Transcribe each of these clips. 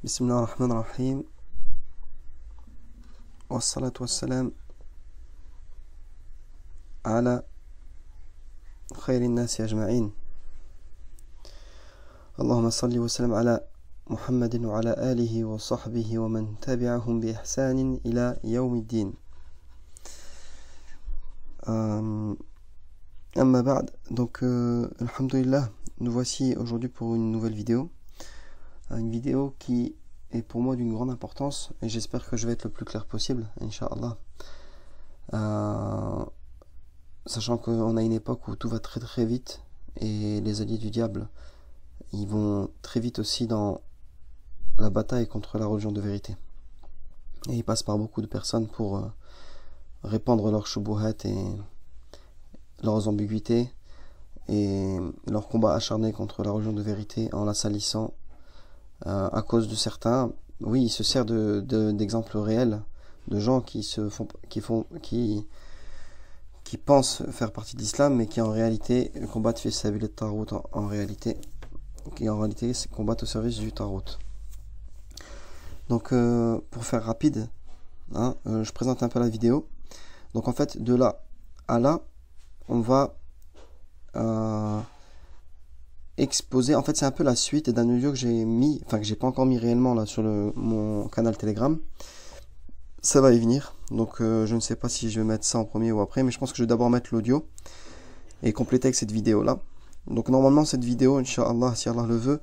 بسم الله الرحمن الرحيم والصلاة والسلام على خير الناس أجمعين. اللهم صل وسلم على محمد وعلى آله وصحبه ومن تبعهم بإحسان إلى يوم الدين. Amma ba'd. Donc, alhamdulillah, nous voici aujourd'hui pour une nouvelle vidéo. Une vidéo qui est pour moi d'une grande importance et j'espère que je vais être le plus clair possible, Inch'Allah. Sachant qu'on a une époque où tout va très très vite et les alliés du diable, ils vont très vite aussi dans la bataille contre la religion de vérité. Et ils passent par beaucoup de personnes pour répandre leurs shubuhat et leurs ambiguïtés et leur combat acharné contre la religion de vérité en la salissant à cause de certains. Oui, il se sert d'exemples réels de gens qui pensent faire partie de l'islam mais qui en réalité combattent fi sabil at-taghut qui en réalité combattent au service du taghut. Donc pour faire rapide, je présente un peu la vidéo. Donc en fait, de là à là, on va exposer, en fait c'est un peu la suite d'un audio que j'ai mis, enfin que j'ai pas encore mis réellement là sur mon canal Telegram. Ça va y venir, donc je ne sais pas si je vais mettre ça en premier ou après, mais je pense que je vais d'abord mettre l'audio et compléter avec cette vidéo là. Donc normalement cette vidéo, Inch'Allah, si Allah le veut,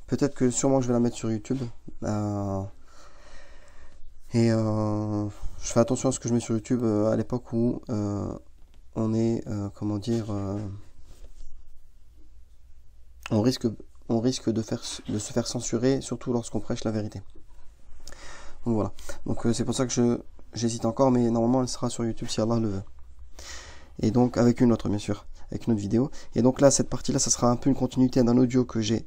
peut-être que sûrement je vais la mettre sur YouTube. Je fais attention à ce que je mets sur YouTube à l'époque où on est, on risque de se faire censurer, surtout lorsqu'on prêche la vérité. Donc voilà. Donc c'est pour ça que j'hésite encore, mais normalement elle sera sur YouTube si Allah le veut. Et donc avec une autre, bien sûr, avec une autre vidéo. Et donc là, cette partie-là, ça sera un peu une continuité d'un audio que j'ai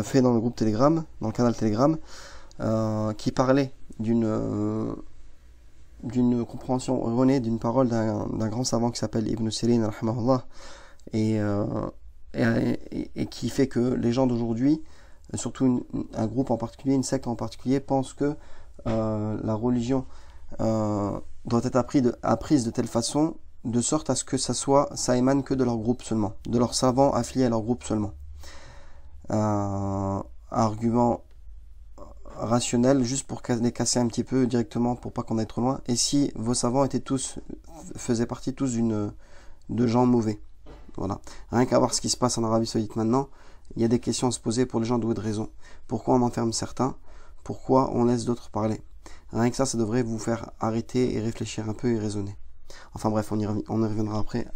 fait dans le groupe Telegram, dans le canal Telegram, qui parlait d'une compréhension erronée d'une parole d'un grand savant qui s'appelle Ibn Sirin, rahimahullah, et qui fait que les gens d'aujourd'hui, surtout un groupe en particulier, une secte en particulier, pensent que la religion doit être apprise de telle façon, de sorte à ce que ça émane que de leur groupe seulement, de leurs savants affiliés à leur groupe seulement. Argument rationnel, juste pour les casser un petit peu directement, pour pas qu'on aille trop loin. Et si vos savants faisaient partie tous de gens mauvais? Voilà. Rien qu'à voir ce qui se passe en Arabie Saoudite maintenant, il y a des questions à se poser pour les gens doués de raison. Pourquoi on enferme certains? Pourquoi on laisse d'autres parler? Rien que ça devrait vous faire arrêter et réfléchir un peu et raisonner. Enfin bref, on y reviendra après.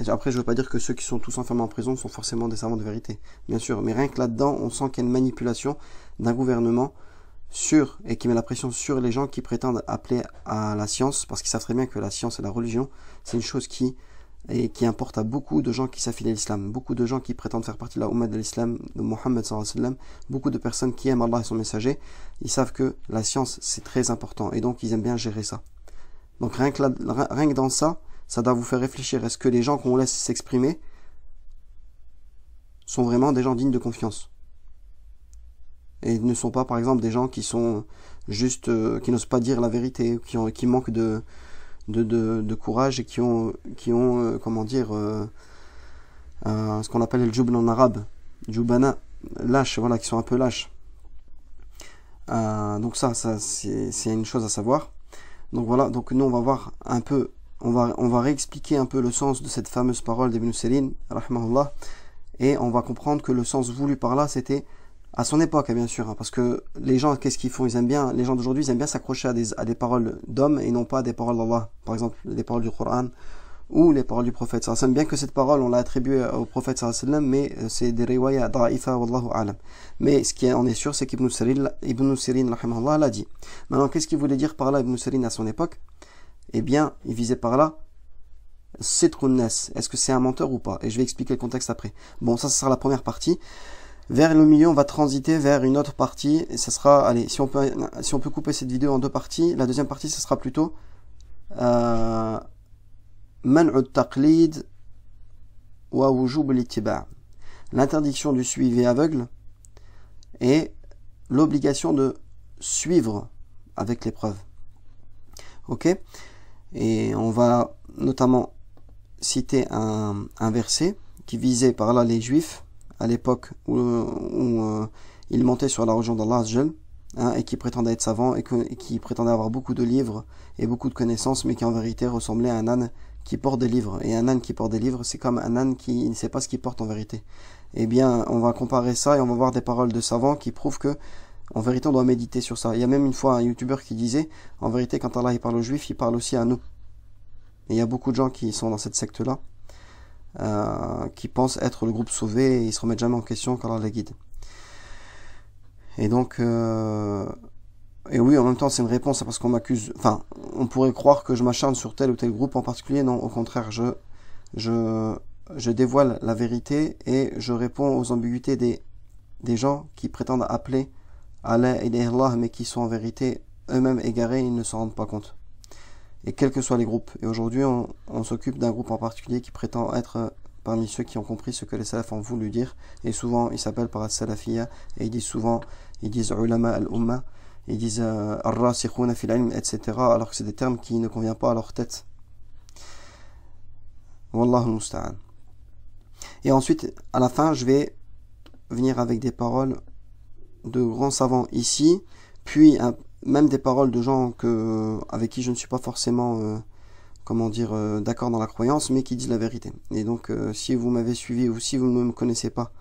Après, je veux pas dire que ceux qui sont tous enfermés en prison sont forcément des savants de vérité, bien sûr. Mais rien que là-dedans, on sent qu'il y a une manipulation d'un gouvernement et qui met la pression sur les gens qui prétendent appeler à la science, parce qu'ils savent très bien que la science et la religion, c'est une chose qui importe à beaucoup de gens qui s'affilient à l'islam, beaucoup de gens qui prétendent faire partie de la Ummah de l'islam, de Mohammed sallallahu alayhi wa sallam, beaucoup de personnes qui aiment Allah et son messager. Ils savent que la science c'est très important et donc ils aiment bien gérer ça. Donc rien que dans ça doit vous faire réfléchir. Est-ce que les gens qu'on laisse s'exprimer sont vraiment des gens dignes de confiance et ne sont pas par exemple des gens qui sont juste qui n'osent pas dire la vérité, qui manquent de courage et qui ont ce qu'on appelle le jubn en arabe, jubana, lâche, voilà, qui sont un peu lâches. Donc ça c'est une chose à savoir. Donc voilà, donc nous on va voir un peu, on va réexpliquer un peu le sens de cette fameuse parole d'Ibn Sirin, rahimahullah, et on va comprendre que le sens voulu par là, c'était à son époque, bien sûr, parce que les gens, qu'est-ce qu'ils font? Les gens d'aujourd'hui, ils aiment bien s'accrocher à des paroles d'hommes et non pas à des paroles d'Allah. Par exemple, les paroles du Coran ou les paroles du prophète. Ça semble bien que cette parole, on l'a attribuée au prophète sallallahu alayhi wa sallam, mais c'est des riwaya da'ifa, wallahu a'lam. Mais ce qui en est sûr, c'est qu'Ibn Sirin, rahimahullah, l'a dit. Maintenant, qu'est-ce qu'il voulait dire par là, Ibn Sirin, à son époque? Eh bien, il visait par là sidqun nas. Est-ce que c'est un menteur ou pas? Et je vais expliquer le contexte après. Bon, ça sera la première partie. Vers le milieu, on va transiter vers une autre partie. Et ça sera, allez, si on peut couper cette vidéo en deux parties, la deuxième partie, ça sera plutôt man'u taqlid wa wujub l'ittiba'. L'interdiction du suivi aveugle et l'obligation de suivre avec les preuves. Ok? Et on va notamment citer un verset qui visait par là les juifs à l'époque où ils montaient sur la religion d'Allah et qui prétendaient être savants et qui prétendaient avoir beaucoup de livres et beaucoup de connaissances, mais qui en vérité ressemblaient à un âne qui porte des livres. Et un âne qui porte des livres, c'est comme un âne qui ne sait pas ce qu'il porte en vérité. Eh bien, on va comparer ça et on va voir des paroles de savants qui prouvent que en vérité, on doit méditer sur ça. Il y a même une fois un youtubeur qui disait, en vérité, quand Allah il parle aux juifs, il parle aussi à nous. Et il y a beaucoup de gens qui sont dans cette secte-là, qui pensent être le groupe sauvé et ils se remettent jamais en question quand Allah les guide. Et donc, et oui, en même temps, c'est une réponse parce qu'on m'accuse. Enfin, on pourrait croire que je m'acharne sur tel ou tel groupe en particulier. Non, au contraire, je dévoile la vérité et je réponds aux ambiguïtés des gens qui prétendent appeler Allah et Allah, mais qui sont en vérité eux-mêmes égarés, ils ne s'en rendent pas compte. Et quels que soient les groupes. Et aujourd'hui, on s'occupe d'un groupe en particulier qui prétend être parmi ceux qui ont compris ce que les salafs ont voulu dire. Et souvent, ils s'appellent par as-salafiyya. Et ils disent ulama al-umma. Ils disent ar-rasikhuna fil ilm, etc. Alors que c'est des termes qui ne conviennent pas à leur tête. Wallahu musta'an. Et ensuite, à la fin, je vais venir avec des paroles de grands savants ici, puis même des paroles de gens avec qui je ne suis pas forcément d'accord dans la croyance, mais qui disent la vérité. Et donc si vous m'avez suivi ou si vous ne me connaissez pas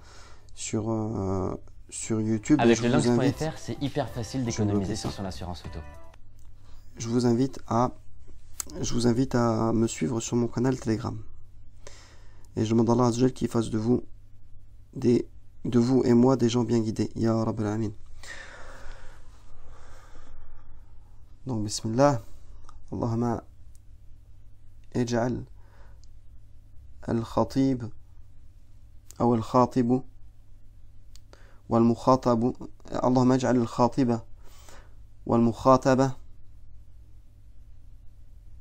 sur YouTube, avec le Lanx.fr, c'est hyper facile d'économiser sur son assurance auto. Je vous invite à me suivre sur mon canal Telegram. Et je demande à Allah Azza wa Jal qu'il fasse de vous et moi des gens bien guidés. Ya Rabbal Alamin. Donc, Bismillah. Allahumma ij'al al-khatib ou al-khatibu wal-mukhatabu. Allahumma ij'al al-khatiba wal-mukhataba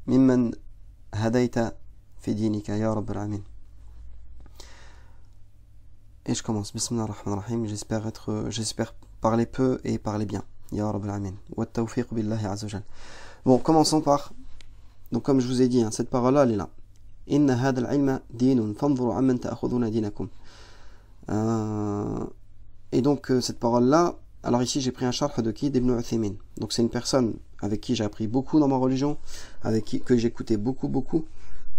mimman hadayta fi dinika. Ya Rabbal Alamin. Et je commence. Bismillah ar-Rahman ar-Rahim. J'espère parler peu et parler bien. Ya Rabbal Alamin. Wa tawfiq billahi azza wa jal. Bon, commençons par. Donc, comme je vous ai dit, cette parole-là, elle est là. Inna hadha al-ilma dinun fanzuru amman ta'khuduna dinakum. Et donc, cette parole-là, alors ici, j'ai pris un sharh de qui? d'Ibn Uthaymin. Donc, c'est une personne avec qui j'ai appris beaucoup dans ma religion, que j'écoutais beaucoup,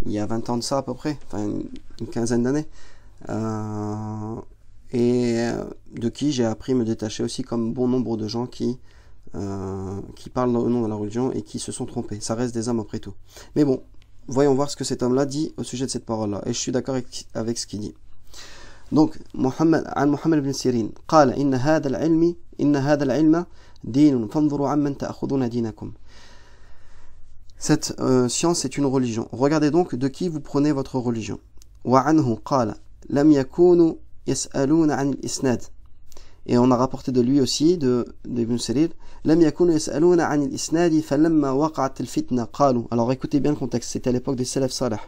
il y a 20 ans de ça à peu près, enfin une quinzaine d'années. Et de qui j'ai appris à me détacher aussi, comme bon nombre de gens qui parlent au nom de la religion et qui se sont trompés. Ça reste des hommes après tout. Mais bon, voyons voir ce que cet homme-là dit au sujet de cette parole-là. Et je suis d'accord avec ce qu'il dit. Donc, Muhammad ibn Sirin قال إن هذا العلم دين فانظروا عمن تأخذون دينكم. Cette science est une religion. Regardez donc de qui vous prenez votre religion. وعنه قال لم يكونوا يسألون عن الإسناد. Et on a rapporté de lui aussi, d'Ibn Sirin, لم يكونوا يسألون عن الإسناد فلما وقعت الفتنة قالوا. Alors écoutez bien le contexte, c'était à l'époque des salaf salih.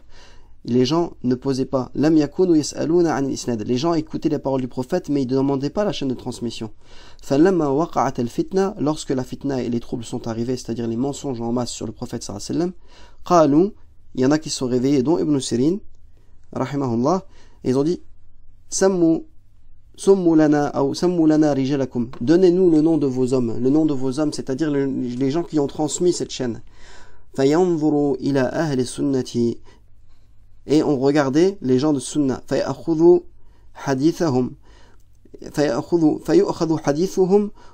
Les gens ne posaient pas لم يكونوا يسألون عن الإسناد. Les gens écoutaient les paroles du prophète, mais ils ne demandaient pas la chaîne de transmission. فلما وقعت الفتنة, lorsque la fitna et les troubles sont arrivés, c'est-à-dire les mensonges en masse sur le prophète sallallahu alayhi wa sallam, قالوا, il y en a qui se sont réveillés, dont Ibn Sirin, rahimahullah, et ils ont dit سموا لنا رجالكم. Donnez-nous le nom de vos hommes. Le nom de vos hommes, c'est-à-dire les gens qui ont transmis cette chaîne. فينظروا إلى أهل السنة. Et on regardait les gens de Sunna. فيأخذوا حديثهم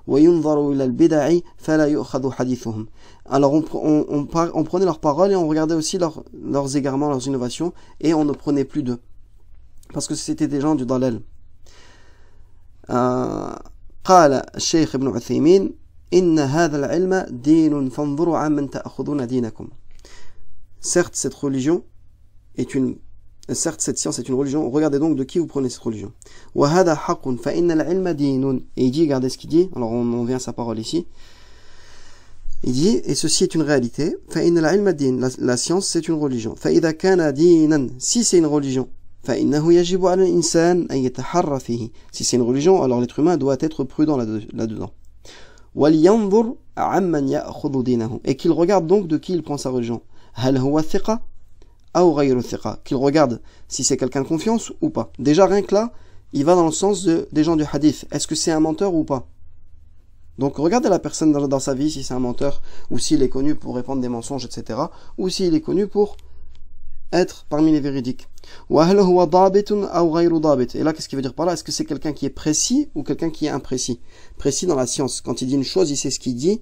وينظروا إلى البدع فلا يؤخذ حديثهم. Alors on prenait leurs paroles et on regardait aussi leurs égarements, leurs innovations, et on ne prenait plus d'eux. Parce que c'était des gens du dalal. قال الشيخ ابن عثيمين إن هذا العلم دين فانظروا عمن تأخذون دينكم. Certes, cette science est une religion. Regardez donc de qui vous prenez cette religion. وهذا حق فإن العلم دين. Et il dit, regardez ce qu'il dit. Alors on vient à sa parole ici. Il dit, et ceci est une réalité. فإن العلم دين. La science c'est une religion. فإذا كان دينا. Si c'est une religion. فإنه يجب على الإنسان أن يتحرى فيه. Si c'est une religion, alors l'être humain doit être prudent là-dedans. وَلْيَنْظُرْ عَمَّنْ يَأْخُذُ دِينَهُ. Et qu'il regarde donc de qui il prend sa religion. هَلْ هُوَ ثِقَةٌ أَوْ غَيْرُ ثِقَةٍ. Qu'il regarde si c'est quelqu'un de confiance ou pas. Déjà rien que là, il va dans le sens des gens du hadith. Est-ce que c'est un menteur ou pas? Donc regardez la personne dans sa vie, si c'est un menteur, ou s'il est connu pour répandre des mensonges, etc. Ou s'il est connu pour être parmi les véridiques. Et là, qu'est-ce qu'il veut dire par là? Est-ce que c'est quelqu'un qui est précis ou quelqu'un qui est imprécis? Précis dans la science. Quand il dit une chose, il sait ce qu'il dit,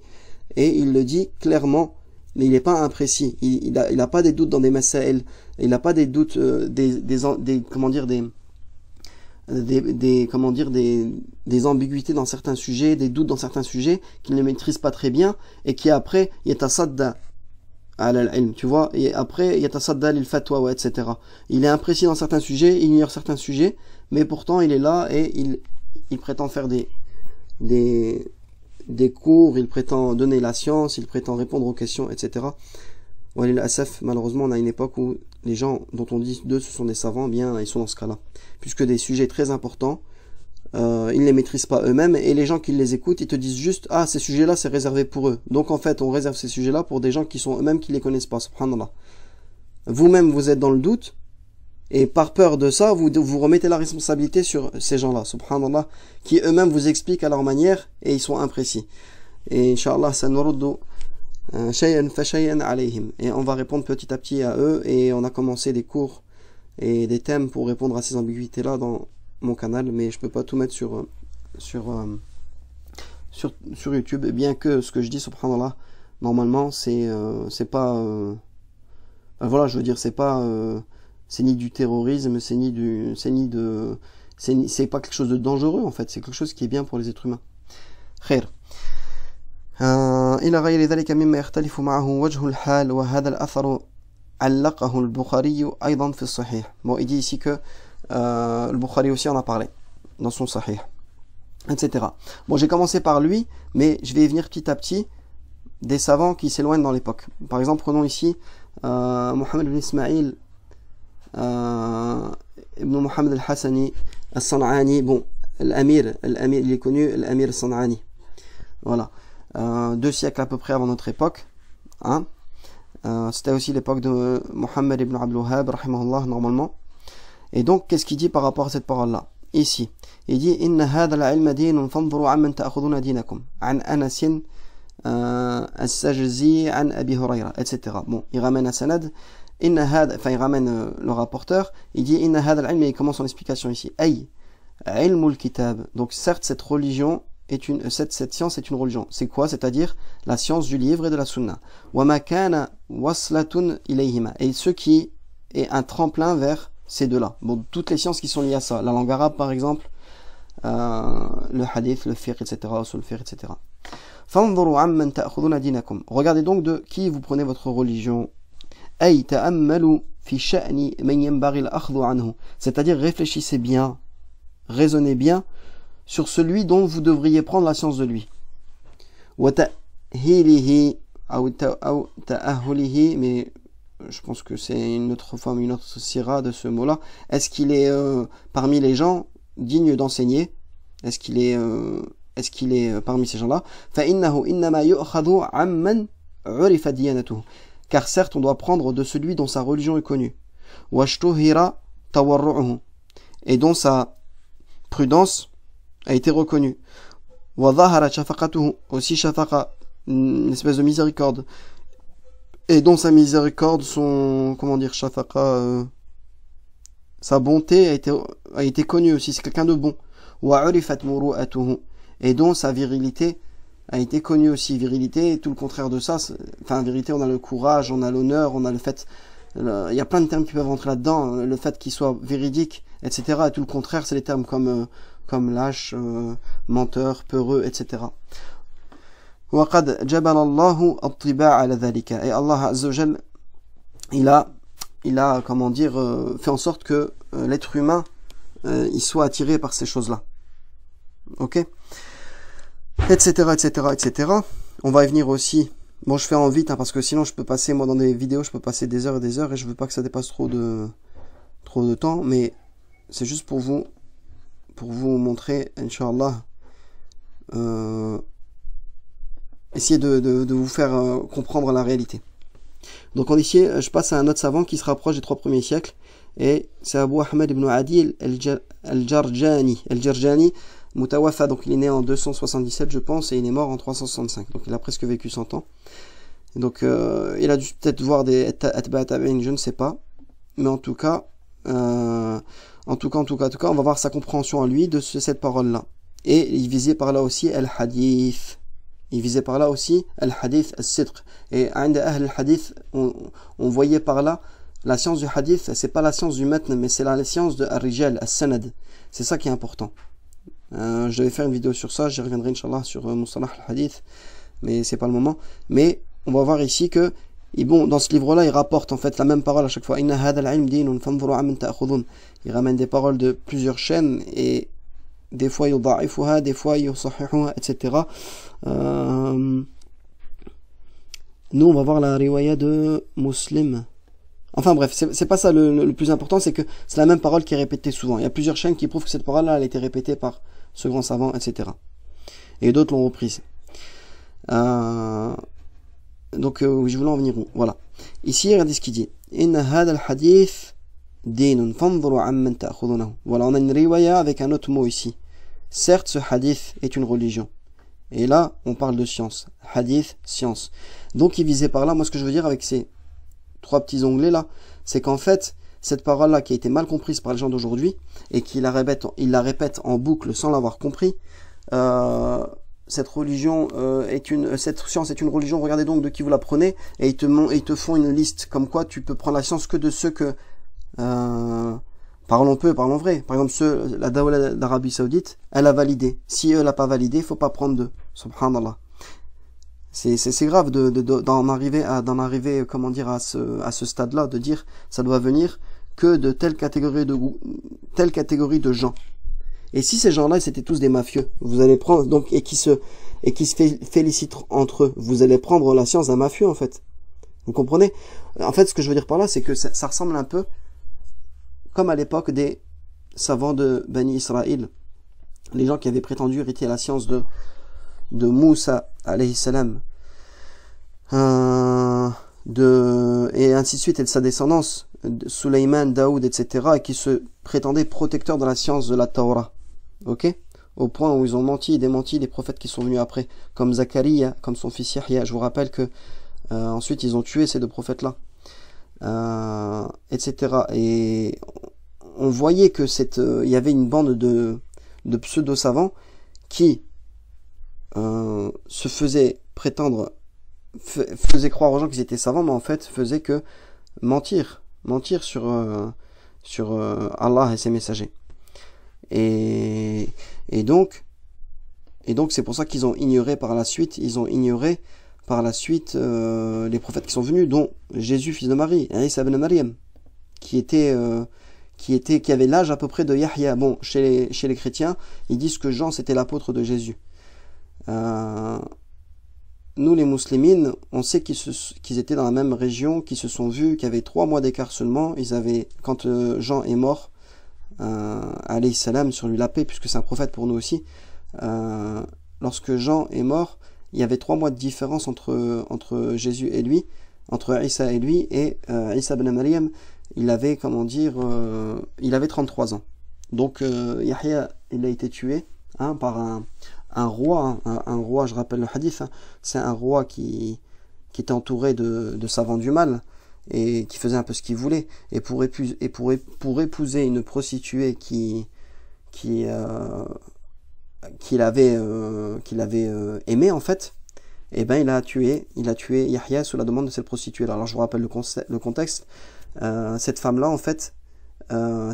et il le dit clairement, mais il n'est pas imprécis. Il n'a pas des doutes dans des masail, il n'a pas des doutes, des ambiguïtés dans certains sujets, des doutes dans certains sujets qu'il ne maîtrise pas très bien et qui après yatasadda al-ilm, tu vois, et après yatasadda lil-fatwa, etc. Il est imprécis dans certains sujets, il ignore certains sujets, mais pourtant il est là et il prétend faire des cours, il prétend donner la science, il prétend répondre aux questions, etc. Malheureusement, on a une époque où les gens dont on dit d'eux ce sont des savants, bien ils sont dans ce cas-là. Puisque des sujets très importants, ils ne les maîtrisent pas eux-mêmes, et les gens qui les écoutent, ils te disent juste « Ah, ces sujets-là, c'est réservé pour eux. » Donc en fait, on réserve ces sujets-là pour des gens qui sont eux-mêmes qui les connaissent pas, subhanallah. Vous-même, vous êtes dans le doute, et par peur de ça, vous remettez la responsabilité sur ces gens-là, subhanallah, qui eux-mêmes vous expliquent à leur manière, et ils sont imprécis. Et Inch'Allah, ça nous redou shay'an fa shay'an alayhim. Et on va répondre petit à petit à eux, et on a commencé des cours et des thèmes pour répondre à ces ambiguïtés-là dans mon canal, mais je peux pas tout mettre sur YouTube, bien que ce que je dis, subhanallah, normalement, c'est pas... voilà, je veux dire, c'est pas... c'est ni du terrorisme, c'est pas quelque chose de dangereux, en fait, c'est quelque chose qui est bien pour les êtres humains. Khair. إلى غير ذلك مما يختلف معه وجه الحال وهذا الأثر علقه البخاري أيضا في الصحيح. Bon, il dit ici que le Bukhari aussi en a parlé dans son Sahih, etc. Bon, j'ai commencé par lui, mais je vais y venir petit à petit des savants qui s'éloignent dans l'époque. Par exemple, prenons ici Mohammed ibn Ismaïl ibn Mohammed al-Hassani al-San'ani. Bon, l'Amir, il est connu, l'Amir al-San'ani. Voilà. 2 siècles à peu près avant notre époque. Hein. C'était aussi l'époque de Mohammed ibn Abdul Wahhab, rahimahullah, normalement. Et donc, qu'est-ce qu'il dit par rapport à cette parole-là? Ici, il dit Inna hadha al-ilma dinun fanzuru amman ta'khuduna dinakum an Anas as-Sajzi an Abi Hurayra, etc. Bon, il ramène un sanad. Inna hadha, enfin, il ramène le rapporteur. Il dit Inna hadha al-ilma, il commence son explication ici. Ay, ilmul kitab. Donc, certes, cette religion cette science est une religion. C'est quoi? C'est-à-dire la science du livre et de la sunna. Wa ma kana waslatun ilayhima. Et ce qui est un tremplin vers ces deux-là. Bon, toutes les sciences qui sont liées à ça. La langue arabe, par exemple, le hadith, le fiqh, etc., le fiqh, etc. Fanzuru amman ta'khuduna dinakum. Regardez donc de qui vous prenez votre religion. Ay ta'ammalu fi sha'ni man yanbaghi al-akhdhu anhu. C'est-à-dire réfléchissez bien, raisonnez bien sur celui dont vous devriez prendre la science de lui. Wa ta'hilihi ou ta'ahulihi, mais je pense que c'est une autre forme, une autre sira de ce mot-là. Est-ce qu'il est parmi les gens dignes d'enseigner? Est-ce qu'il est parmi ces gens-là? فَإِنَّهُ إِنَّمَا يُؤْخَذُ عَمَّنْ عُرِفَ دِيَانَتُهُ. Car certes, on doit prendre de celui dont sa religion est connue. وَاشْتُهِرَ تَوَرُّعُهُ. Et dont sa prudence a été reconnue. وَظَهَرَ شَفَقَتُهُ. Aussi shafaqa, une espèce de miséricorde. Et dont sa miséricorde, son, comment dire, shafaqa, sa bonté a été connue aussi, c'est quelqu'un de bon. وَعُرِفَتْ مُرُوءَتُهُ. Et dont sa virilité a été connue aussi. Virilité, et tout le contraire de ça, enfin, vérité, on a le courage, on a l'honneur, on a le fait, il y a plein de termes qui peuvent rentrer là-dedans, le fait qu'il soit véridique, etc. Et tout le contraire, c'est des termes comme lâche, menteur, peureux, etc. وَقَدْ جَبَلَ اللَّهُ الطِّبَاعَ عَلَى ذَلِكَ. Et Allah Azza wa Jal, il a, comment dire, fait en sorte que l'être humain, il soit attiré par ces choses-là. Ok? Etc., etc., etc. On va y venir aussi. Bon, je fais en vite, hein, parce que sinon je peux passer, moi dans des vidéos, je peux passer des heures et je veux pas que ça dépasse trop de temps, mais c'est juste pour vous montrer, Inch'Allah, essayer de vous faire comprendre la réalité. Donc ici, je passe à un autre savant qui se rapproche des 3 premiers siècles, et c'est Abu Ahmed ibn Adi al-Jarjani, Mutawafa, donc il est né en 277 je pense, et il est mort en 365, donc il a presque vécu 100 ans. Donc il a dû peut-être voir des atba tabi'in, je ne sais pas, mais en tout cas, on va voir sa compréhension à lui de cette parole-là. Et il visait par là aussi al-hadith. Il visait par là aussi al-hadith al-sidq. Et à al-hadith, on voyait par là la science du hadith, c'est pas la science du matn, mais c'est la science de al-rijal, al-sanad. C'est ça qui est important. Je vais faire une vidéo sur ça, j'y reviendrai Inch'Allah sur Mustalah al-hadith, mais c'est pas le moment. Mais on va voir ici que, et bon, dans ce livre-là, il rapporte en fait la même parole à chaque fois. Il ramène des paroles de plusieurs chaînes, et des fois yudha'ifuha, des fois yusahihuha, etc. Nous, on va voir la riwaya de Muslim. Enfin bref, c'est pas ça le plus important, c'est que c'est la même parole qui est répétée souvent. Il y a plusieurs chaînes qui prouvent que cette parole-là, elle a été répétée par ce grand savant, etc. Et d'autres l'ont reprise. Donc, je voulais en venir où? Voilà. Ici, regardez ce qu'il dit. Inna hada al-hadith dinun fanzuru amman ta'khudunahu. Voilà, on a une riwaya avec un autre mot ici. Certes, ce hadith est une religion. Et là, on parle de science. Hadith, science. Donc, il visait par là, moi, ce que je veux dire avec ces 3 petits onglets là, c'est qu'en fait, cette parole-là qui a été mal comprise par les gens d'aujourd'hui, et qu'il la répète en boucle sans l'avoir compris, cette science est une religion, regardez donc de qui vous la prenez, et ils te font une liste, comme quoi tu peux prendre la science que de ceux que, parlons peu, parlons vrai, par exemple la Dawla d'Arabie Saoudite, elle a validé, si elle n'a pas validé, il faut pas prendre d'eux, subhanallah. C'est grave d'en arriver, comment dire, à ce stade-là, de dire ça doit venir que de telle catégorie de gens. Et si ces gens-là, c'était tous des mafieux, vous allez prendre, donc, et qui se félicitent entre eux, vous allez prendre la science d'un mafieux, en fait. Vous comprenez? En fait, ce que je veux dire par là, c'est que ça ressemble un peu comme à l'époque des savants de Bani Israël, les gens qui avaient prétendu hériter la science de Moussa, alayhi salam, et ainsi de suite, et de sa descendance, Sulayman, Daoud, etc., et qui se prétendaient protecteurs de la science de la Torah. Ok? Au point où ils ont menti et démenti les prophètes qui sont venus après, comme Zacharia, comme son fils Yahya. Je vous rappelle que ensuite ils ont tué ces 2 prophètes-là, etc. Et on voyait que il y avait une bande de pseudo-savants qui se faisaient croire aux gens qu'ils étaient savants, mais en fait faisaient que mentir sur Allah et ses messagers. Et donc c'est pour ça qu'ils ont ignoré par la suite, les prophètes qui sont venus, dont Jésus, fils de Marie, Isa ibn Maryam, qui avait l'âge à peu près de Yahya. Bon, chez les chrétiens, ils disent que Jean c'était l'apôtre de Jésus. Nous les musulmans, on sait qu'ils étaient dans la même région, qu'ils se sont vus, qu'il y avait 3 mois d'écart seulement. Quand Jean est mort, alayhi salam, sur lui la paix, puisque c'est un prophète pour nous aussi, lorsque Jean est mort, il y avait 3 mois de différence entre Jésus et lui, entre Isa et lui, et Isa ibn Maryam, il avait, il avait 33 ans. Donc Yahya, il a été tué par un roi, un roi, je rappelle le hadith, c'est un roi qui était entouré de savants du mal, et qui faisait un peu ce qu'il voulait, et pour épouser une prostituée qu'il avait aimée, en fait, et ben il a tué Yahya sous la demande de cette prostituée là. Alors je vous rappelle le contexte. Cette femme là, en fait,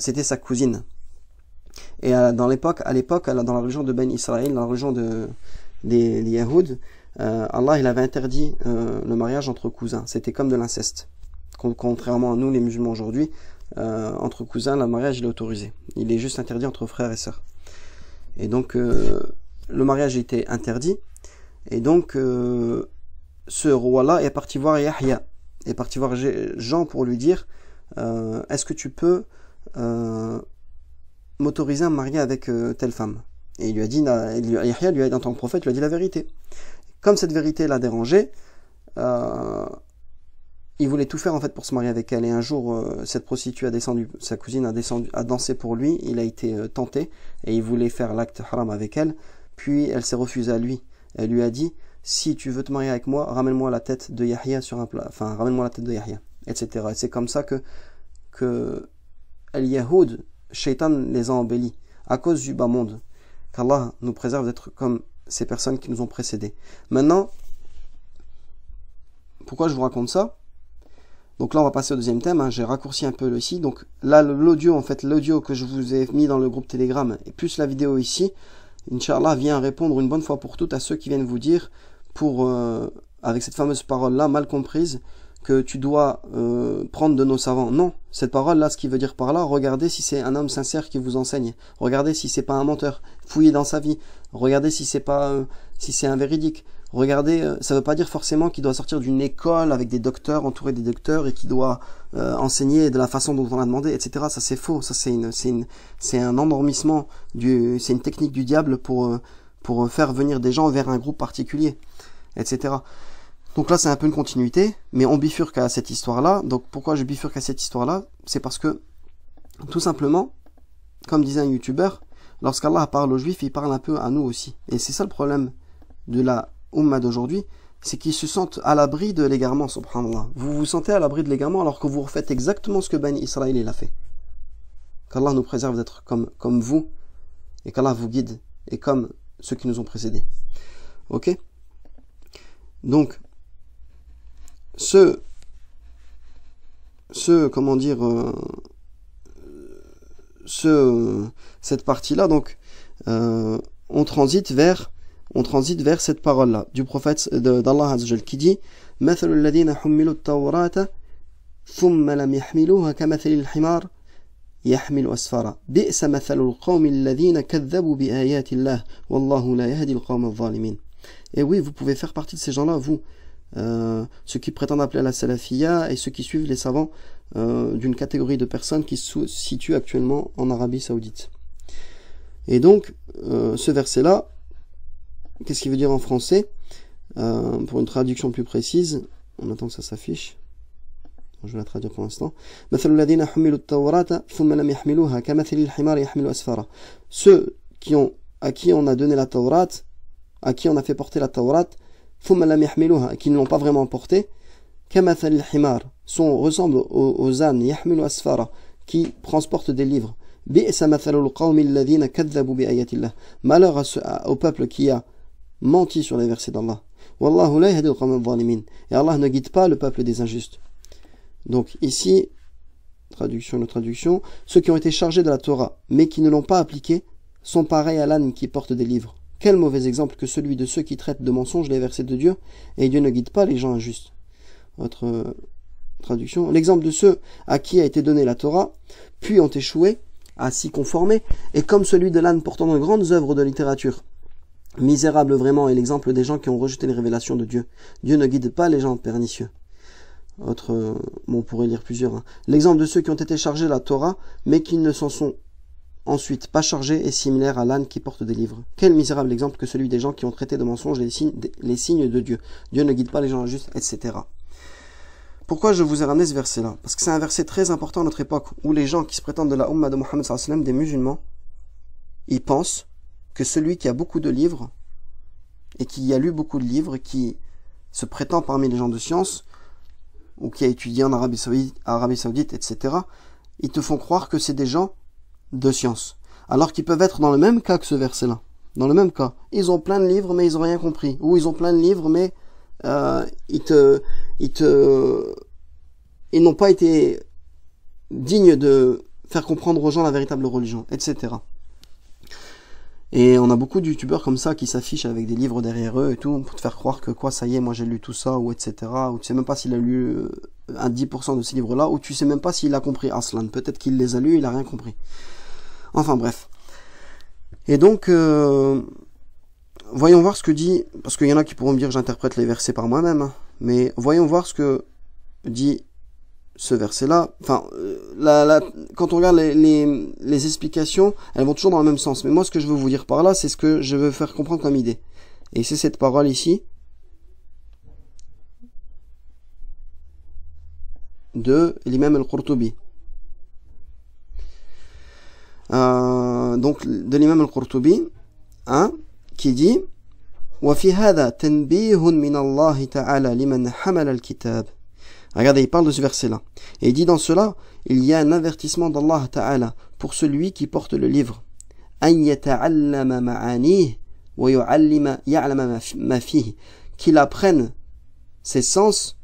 c'était sa cousine, et dans la religion de Ben Israël, dans la religion des Yahoud, Allah il avait interdit le mariage entre cousins. C'était comme de l'inceste. Contrairement à nous les musulmans aujourd'hui, entre cousins, le mariage il est autorisé. Il est juste interdit entre frères et sœurs. Et donc le mariage était interdit. Et donc ce roi-là est parti voir Yahya, est parti voir Jean pour lui dire est-ce que tu peux m'autoriser à me marier avec telle femme? Et il lui a dit, Yahya lui a dit, en tant que prophète, il lui a dit la vérité. comme cette vérité l'a dérangé, il voulait tout faire en fait pour se marier avec elle. Et un jour, cette prostituée a descendu, sa cousine a dansé pour lui. Il a été tenté et il voulait faire l'acte haram avec elle. Puis elle s'est refusée à lui. Elle lui a dit, si tu veux te marier avec moi, ramène-moi la tête de Yahya sur un plat. Enfin, ramène-moi la tête de Yahya, etc. Et c'est comme ça que Al-Yahoud, Shaitan les a embellis à cause du bas monde. Qu'Allah nous préserve d'être comme ces personnes qui nous ont précédés. Maintenant, pourquoi je vous raconte ça? Donc là, on va passer au deuxième thème. Hein. J'ai raccourci un peu ici. Donc là, l'audio, en fait, l'audio que je vous ai mis dans le groupe Telegram et plus la vidéo ici, Inch'Allah vient répondre une bonne fois pour toutes à ceux qui viennent vous dire, avec cette fameuse parole-là, mal comprise, que tu dois prendre de nos savants. Non, cette parole-là, ce qui veut dire par là, regardez si c'est un homme sincère qui vous enseigne. Regardez si c'est pas un menteur. Fouillez dans sa vie. Regardez si c'est pas, si c'est un véridique. Regardez, ça veut pas dire forcément qu'il doit sortir d'une école avec des docteurs, entouré des docteurs, et qu'il doit enseigner de la façon dont on l'a demandé, etc. Ça c'est faux. Ça c'est un endormissement c'est une technique du diable pour faire venir des gens vers un groupe particulier, etc. Donc là c'est un peu une continuité, mais on bifurque à cette histoire-là. Donc pourquoi je bifurque à cette histoire-là? C'est parce que, tout simplement, comme disait un youtubeur, lorsqu'Allah parle aux juifs, il parle un peu à nous aussi. Et c'est ça le problème de la Ummah d'aujourd'hui, c'est qu'ils se sentent à l'abri de l'égarement, subhanallah. Vous vous sentez à l'abri de l'égarement alors que vous refaites exactement ce que Bani Israël il a fait. Qu'Allah nous préserve d'être comme vous, et qu'Allah vous guide, et comme ceux qui nous ont précédés. Ok? Donc, comment dire, cette partie-là, donc, on transite vers cette parole-là du prophète d'Allah Azza wa Jal qui dit مثل الذين حملوا التوراة ثم لم يحملوها كمثل الحمار يحمل أسفارا بئس مثل القوم الذين كذبوا بآيات الله والله لا يهدي القوم الظالمين. Et oui, vous pouvez faire partie de ces gens-là, vous, ceux qui prétendent appeler à la salafiyya et ceux qui suivent les savants d'une catégorie de personnes qui se situent actuellement en Arabie Saoudite. Et donc, ce verset-là, qu'est-ce qu'il veut dire en français? Pour une traduction plus précise, on attend que ça s'affiche. Je vais la traduire pour l'instant. Ceux à qui on a donné la Tawrat, à qui on a fait porter la Tawrat, qui ne l'ont pas vraiment porté, ressemblent aux ânes qui transportent des livres. Malheur au peuple qui a menti sur les versets d'Allah. Wallahu la yahdi al-qawm adh-dhalimin. Et Allah ne guide pas le peuple des injustes. Donc ici, traduction, ceux qui ont été chargés de la Torah, mais qui ne l'ont pas appliquée, sont pareils à l'âne qui porte des livres. Quel mauvais exemple que celui de ceux qui traitent de mensonges les versets de Dieu, et Dieu ne guide pas les gens injustes. Autre traduction, l'exemple de ceux à qui a été donnée la Torah, puis ont échoué à s'y conformer, est comme celui de l'âne portant de grandes œuvres de littérature. Misérable vraiment est l'exemple des gens qui ont rejeté les révélations de Dieu. Dieu ne guide pas les gens pernicieux. On pourrait lire plusieurs. Hein. L'exemple de ceux qui ont été chargés de la Torah, mais qui ne s'en sont ensuite pas chargés, est similaire à l'âne qui porte des livres. Quel misérable exemple que celui des gens qui ont traité de mensonges les signes de Dieu. Dieu ne guide pas les gens injustes, etc. Pourquoi je vous ai ramené ce verset-là? Parce que c'est un verset très important à notre époque, où les gens qui se prétendent de la Ummah de Mohammed sallallahu alayhi wa sallam, des musulmans, ils pensent que celui qui a beaucoup de livres, et qui a lu beaucoup de livres, qui se prétend parmi les gens de science, ou qui a étudié en Arabie Saoudite, etc., ils te font croire que c'est des gens de science. Alors qu'ils peuvent être dans le même cas que ce verset-là. Dans le même cas. Ils ont plein de livres, mais ils n'ont rien compris. Ou ils ont plein de livres, mais ils n'ont pas été dignes de faire comprendre aux gens la véritable religion, etc. Et on a beaucoup de youtubeurs comme ça qui s'affichent avec des livres derrière eux et tout, pour te faire croire que quoi, ça y est, moi j'ai lu tout ça, ou etc. Ou tu sais même pas s'il a lu un 10% de ces livres-là, ou tu sais même pas s'il a compris Aslan. Peut-être qu'il les a lus, il a rien compris. Enfin bref. Et donc, voyons voir ce que dit, parce qu'il y en a qui pourront me dire que j'interprète les versets par moi-même, hein, mais voyons voir ce que dit ce verset-là. Enfin, quand on regarde les explications, elles vont toujours dans le même sens. Mais moi, ce que je veux vous dire par là, c'est ce que je veux faire comprendre comme idée. Et c'est cette parole ici, de l'imam al-Qurtubi. Donc de l'imam al-Qurtubi, hein, qui dit وفي هذا تنبيه من الله تعالى لمن حمل الكتاب. Regardez, il parle de ce verset-là. Et il dit dans cela, il y a un avertissement d'Allah Ta'ala pour celui qui porte le livre. أن يتعلم معانيه ويعلم يعلم ما فيه. Qu'il apprenne ses sens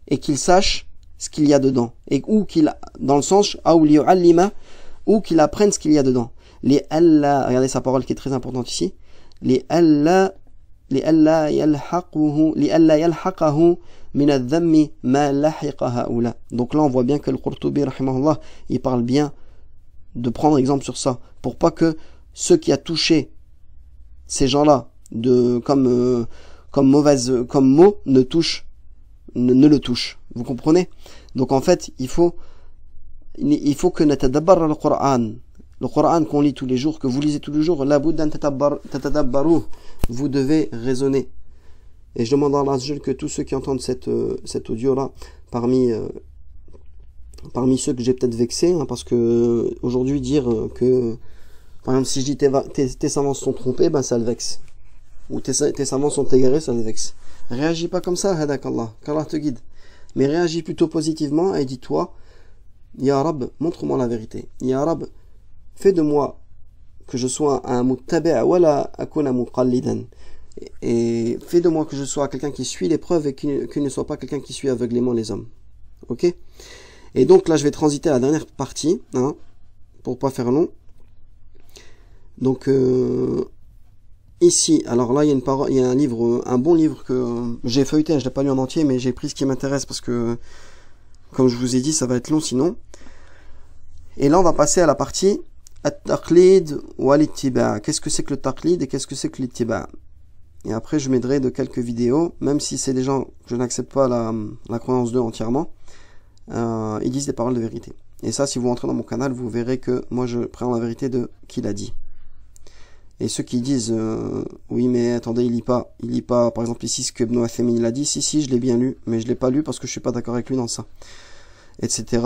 et qu'il sache ce qu'il y a dedans. Et ou qu'il, dans le sens, ou qu'il apprenne ce qu'il y a dedans. Les Allah, regardez sa parole qui est très importante ici. Les Allah yalhaqahu min al-dhammi ma lahiqa haula. Donc là on voit bien que le Qurtubi rahimahullah, il parle bien de prendre exemple sur ça pour pas que ceux qui a touché ces gens-là de comme mot ne le touchent. Vous comprenez? Donc en fait, il faut que natadabbar al-Qur'an. Le Coran qu'on lit tous les jours, que vous lisez tous les jours, vous devez raisonner. Et je demande à Allah que tous ceux qui entendent cet audio-là, parmi ceux que j'ai peut-être vexés, hein, parce que aujourd'hui dire que, par exemple, si je dis tes savants sont trompés, ben ça le vexe. Ou tes savants sont égarés, ça le vexe. Réagis pas comme ça, hadakallah, qu'Allah te guide. Mais réagis plutôt positivement et dis-toi, Ya Rab, montre-moi la vérité. Ya Rab, fais de moi que je sois un muttabi' wala akuna muqallidan. Et fais de moi que je sois quelqu'un qui suit les preuves et qui ne soit pas quelqu'un qui suit aveuglément les hommes. Ok? Et donc là, je vais transiter à la dernière partie, hein, pour pas faire long. Donc ici, alors là, il y a un livre, un bon livre que j'ai feuilleté, je l'ai pas lu en entier, mais j'ai pris ce qui m'intéresse parce que, comme je vous ai dit, ça va être long sinon. Et là, on va passer à la partie At-taqlid wa l'ittiba'. Qu'est-ce que c'est que le taqlid et qu'est-ce que c'est que l'ittiba'? Et après, je m'aiderai de quelques vidéos, même si c'est des gens que je n'accepte pas la croyance d'eux entièrement. Ils disent des paroles de vérité. Et ça, si vous entrez dans mon canal, vous verrez que moi, je prends la vérité de qui l'a dit. Et ceux qui disent, oui, mais attendez, il lit pas, par exemple, ici, ce que Ibn Uthaymin il a dit, si, je l'ai bien lu, mais je l'ai pas lu parce que je suis pas d'accord avec lui dans ça. Etc.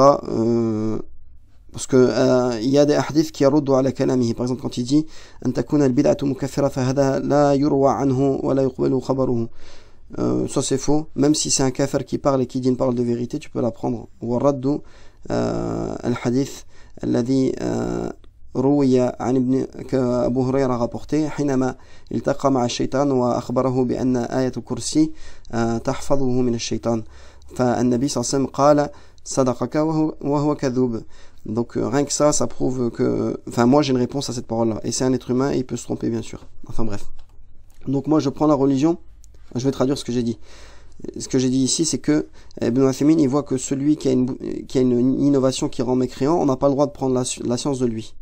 Parce que il y a des hadiths qui yaruddu ala kalamihi. Par exemple, quand il dit an takuna al-bid'atu mukaffira fa hada la yurwa anhu wa la yuqbalu khabaruhu. Ça c'est faux. Même si c'est un kafir qui parle et qui dit une parole de vérité, tu peux la prendre. Wa raddu al-hadith alladhi روي عن ابن أبو هريرة rapporté حينما التقى مع الشيطان وأخبره بأن آية الكرسي تحفظه من الشيطان فالنبي صلى الله عليه وسلم قال صدقك وهو كذوب. Donc rien que ça prouve que... Enfin moi j'ai une réponse à cette parole-là. Et c'est un être humain et il peut se tromper bien sûr. Enfin bref. Donc moi je prends la religion, je vais traduire ce que j'ai dit. Ce que j'ai dit ici c'est que Ibn Uthaymin il voit que celui qui a une innovation qui rend mécréant, on n'a pas le droit de prendre la science de lui.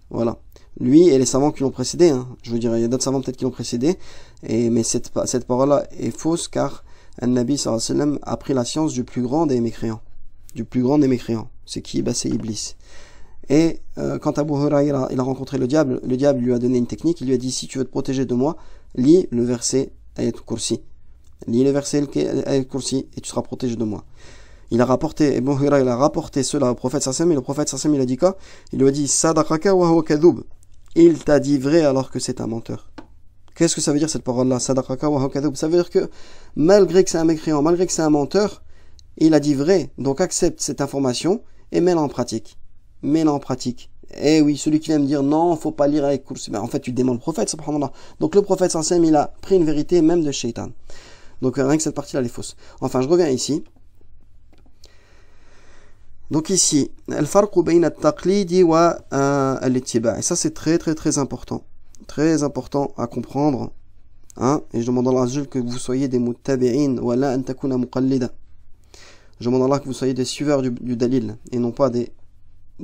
Voilà. Lui et les savants qui l'ont précédé. Hein. Je veux dire, il y a d'autres savants peut-être qui l'ont précédé. Mais cette parole-là est fausse car An-Nabi sallallahu alayhi wa sallam a pris la science du plus grand des mécréants. Du plus grand des mécréants. C'est qui? C'est Iblis. Et quand Abu Hurayra il a rencontré le diable lui a donné une technique. Il lui a dit, si tu veux te protéger de moi, lis le verset Ayat al-Kursi. Lis le verset Ayat al-Kursi et tu seras protégé de moi. Il a rapporté, Abu Hurayra il a rapporté cela au prophète sallallahu alayhi wa sallam, et le prophète sallallahu alayhi wa sallam il a dit quoi? Il lui a dit, Sadaqaka wa huwa kadhub. Il t'a dit vrai alors que c'est un menteur. Qu'est-ce que ça veut dire cette parole-là? Sadaqaka wa huwa kadhub. Ça veut dire que malgré que c'est un mécréant, malgré que c'est un menteur, il a dit vrai. Donc accepte cette information et mets-la en pratique. Mets-la en pratique. Eh oui, celui qui vient me dire non, faut pas lire avec Kursi. Ben, en fait, tu démons le prophète, subhanallah. Donc le prophète sallallahu alayhi wa sallam il a pris une vérité même de shaitan. Donc rien que cette partie-là elle est fausse. Enfin, je reviens ici. Donc ici, al-farqu bayna at-taqlidi wa al-ittiba'. Et ça c'est très très très important. Très important à comprendre. Hein? Et je demande à Allah que vous soyez des muttabi'in wa la an takuna muqallida. Je demande à Allah que vous soyez des suiveurs du dalil et non pas des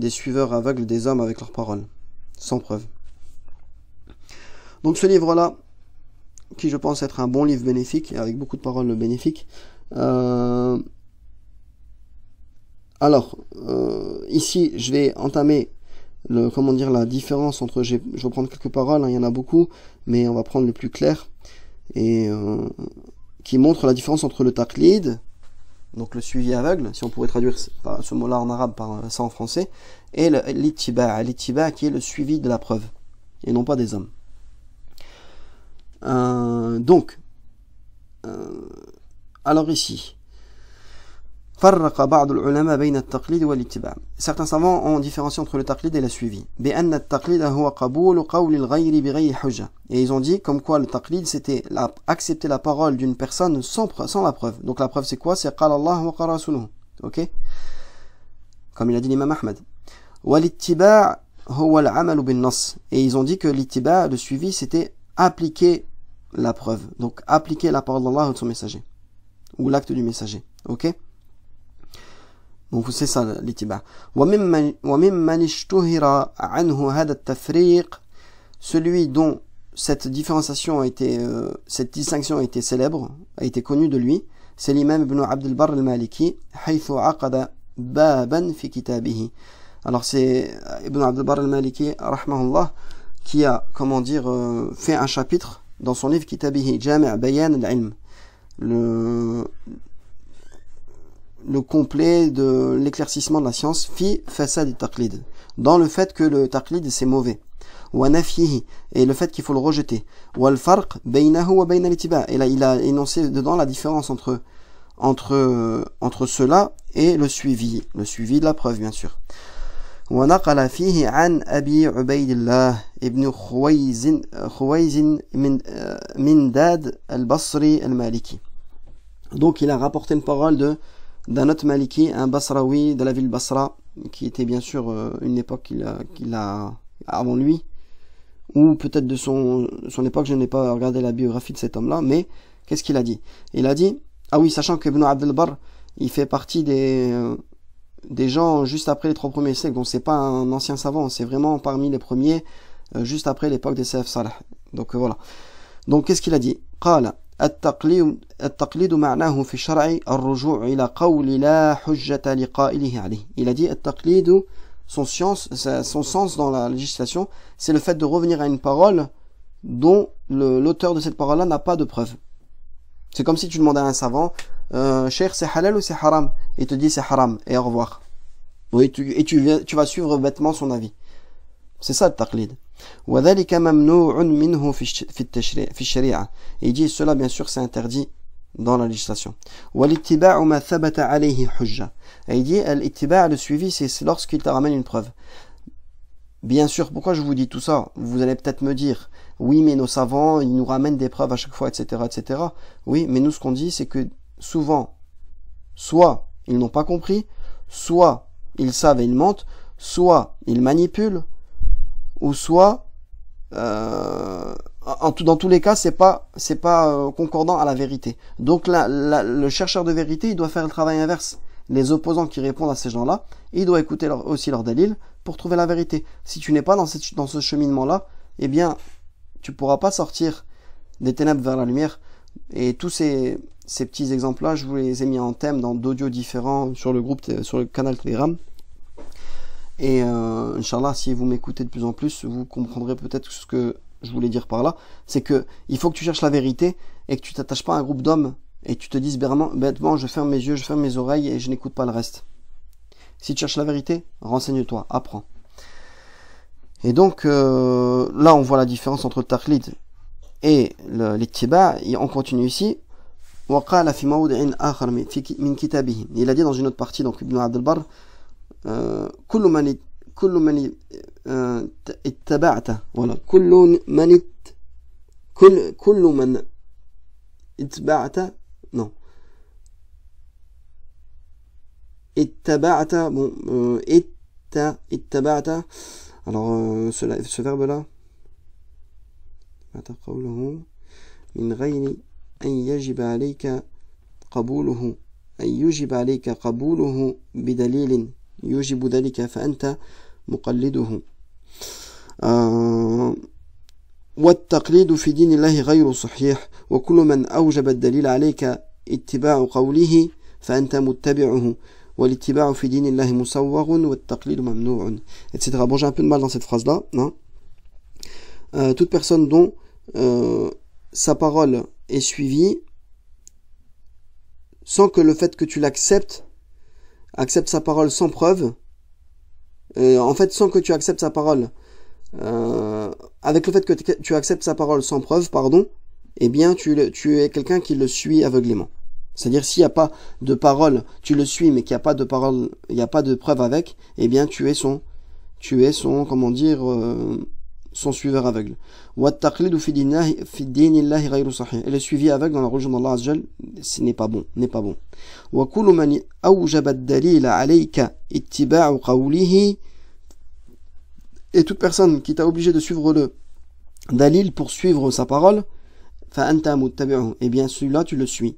suiveurs aveugles des hommes avec leurs paroles, sans preuve. Donc ce livre-là, qui je pense être un bon livre bénéfique, avec beaucoup de paroles bénéfiques, ici je vais entamer la différence entre, je vais prendre quelques paroles, hein, il y en a beaucoup, mais on va prendre le plus clair, et qui montre la différence entre le taqlid donc le suivi aveugle, si on pourrait traduire ce mot-là en arabe par ça en français, et l'ittiba', l'ittiba' qui est le suivi de la preuve, et non pas des hommes. Alors ici, فرق بعض العلماء بين التقليد والاتباع. Certains savants ont différencié entre le taqlid et le suivi. بأن التقليد هو قبول قول الغير بغير حجة. Et ils ont dit comme quoi le taqlid c'était accepter la parole d'une personne sans la preuve. Donc la preuve c'est quoi? C'est قال الله وقال رسوله. OK? Comme il a dit l'imam Ahmed. والاتباع هو العمل بالنص. Et ils ont dit que l'ittiba', le suivi, c'était appliquer la preuve. Donc appliquer la parole d'Allah ou de son messager. Ou l'acte du messager. OK? Donc c'est ça l'ittiba'. وممن اشتهر عنه هذا التفريق, celui dont cette différenciation a été, cette distinction a été célèbre, a été connue de lui, c'est l'imam Ibn Abd al-Barr al-Maliki, حيث عقد بابا في كتابه. Alors c'est Ibn Abd al-Barr al-Maliki, rahmahullah, qui a, comment dire, fait un chapitre dans son livre Kitabihi, Jami' Bayan al-Ilm, le complet de l'éclaircissement de la science, fi fasad al-taqlid, dans le fait que le taqlid c'est mauvais, wa nafyihi, et le fait qu'il faut le rejeter, wal farq baynahu wa bayna al-ittiba', et là il a énoncé dedans la différence entre cela et le suivi de la preuve bien sûr. Wa naqala fihi an Abi Ubaydillah ibn Khuwayz Mindad al-Basri al-Maliki. Donc il a rapporté une parole d'un autre Maliki, un Basraoui de la ville Basra, qui était bien sûr une époque qu'il a avant lui, ou peut-être de son époque. Je n'ai pas regardé la biographie de cet homme-là, mais qu'est-ce qu'il a dit? Il a dit, ah oui, sachant que Ibn Abd al-Barr, il fait partie des gens juste après les 3 premiers siècles, donc c'est pas un ancien savant, c'est vraiment parmi les premiers, juste après l'époque des Salaf Salih. Donc voilà. Donc qu'est-ce qu'il a dit? قال التقليد معناه في الشرع الرجوع إلى قول لا حجة لقائله عليه. Il a dit التقليد, son sens dans la législation, c'est le fait de revenir à une parole dont l'auteur de cette parole-là n'a pas de preuve. C'est comme si tu demandais à un savant, Cheikh, c'est halal ou c'est haram? Il te dit c'est haram, et au revoir. Oui, tu vas suivre bêtement son avis. C'est ça le taqlid. وذلك ممنوع منه في الشريعة. Et il dit cela bien sûr c'est interdit dans la législation. والاتباع ما ثبت عليه حجة. Et il dit l'ittiba', le suivi, c'est lorsqu'il te ramène une preuve. Bien sûr, pourquoi je vous dis tout ça? Vous allez peut-être me dire, oui mais nos savants ils nous ramènent des preuves à chaque fois, etc., etc. Oui, mais nous ce qu'on dit c'est que souvent, soit ils n'ont pas compris, soit ils savent et ils mentent, soit ils manipulent, ou soit dans tous les cas c'est pas concordant à la vérité. Donc le chercheur de vérité il doit faire le travail inverse. Les opposants qui répondent à ces gens-là, il doit écouter aussi leur dalil pour trouver la vérité. Si tu n'es pas dans ce cheminement-là, eh bien tu pourras pas sortir des ténèbres vers la lumière. Et tous ces petits exemples-là, je vous les ai mis en thème dans d'audios différents sur le canal Telegram. Et Inch'Allah, si vous m'écoutez de plus en plus, vous comprendrez peut-être ce que je voulais dire par là. C'est que il faut que tu cherches la vérité et que tu t'attaches pas à un groupe d'hommes et tu te dises bêtement, je ferme mes yeux, je ferme mes oreilles et je n'écoute pas le reste. Si tu cherches la vérité, renseigne-toi, apprends. Et donc là, on voit la différence entre le taqlid et l'ittiba'. On continue ici. وقال في موضع آخر من كتابه. Il a dit dans une autre partie, donc Ibn Abd al-Barr, كل من اتبعته ولا كل من اتبعته non اتبعته bon اتبعته alors ce verbe là قوله من غير أن يجب عليك قبوله بدليل يوجب ذلك فأنت مقلده. والتقليد في دين الله غير صحيح وكل من أوجب الدليل عليك اتباع قوله فأنت متبعه والاتباع في دين الله مسوغ والتقليد ممنوع, etc. Bon, j'ai un peu de mal dans cette phrase-là, non? Toute personne dont sa parole est suivie sans que le fait que tu l'acceptes, accepte sa parole sans preuve, en fait sans que tu acceptes sa parole, avec le fait que tu acceptes sa parole sans preuve, pardon, eh bien tu es quelqu'un qui le suit aveuglément. C'est-à-dire s'il n'y a pas de parole, tu le suis mais qu'il n'y a pas de parole, il n'y a pas de preuve avec, eh bien tu es son comment dire, son suiveur aveugle. Et le suivi aveugle dans la religion d'Allah Azza wa Jal, ce n'est pas bon, n'est pas bon. Et toute personne qui t'a obligé de suivre le dalil pour suivre sa parole, eh bien celui-là tu le suis.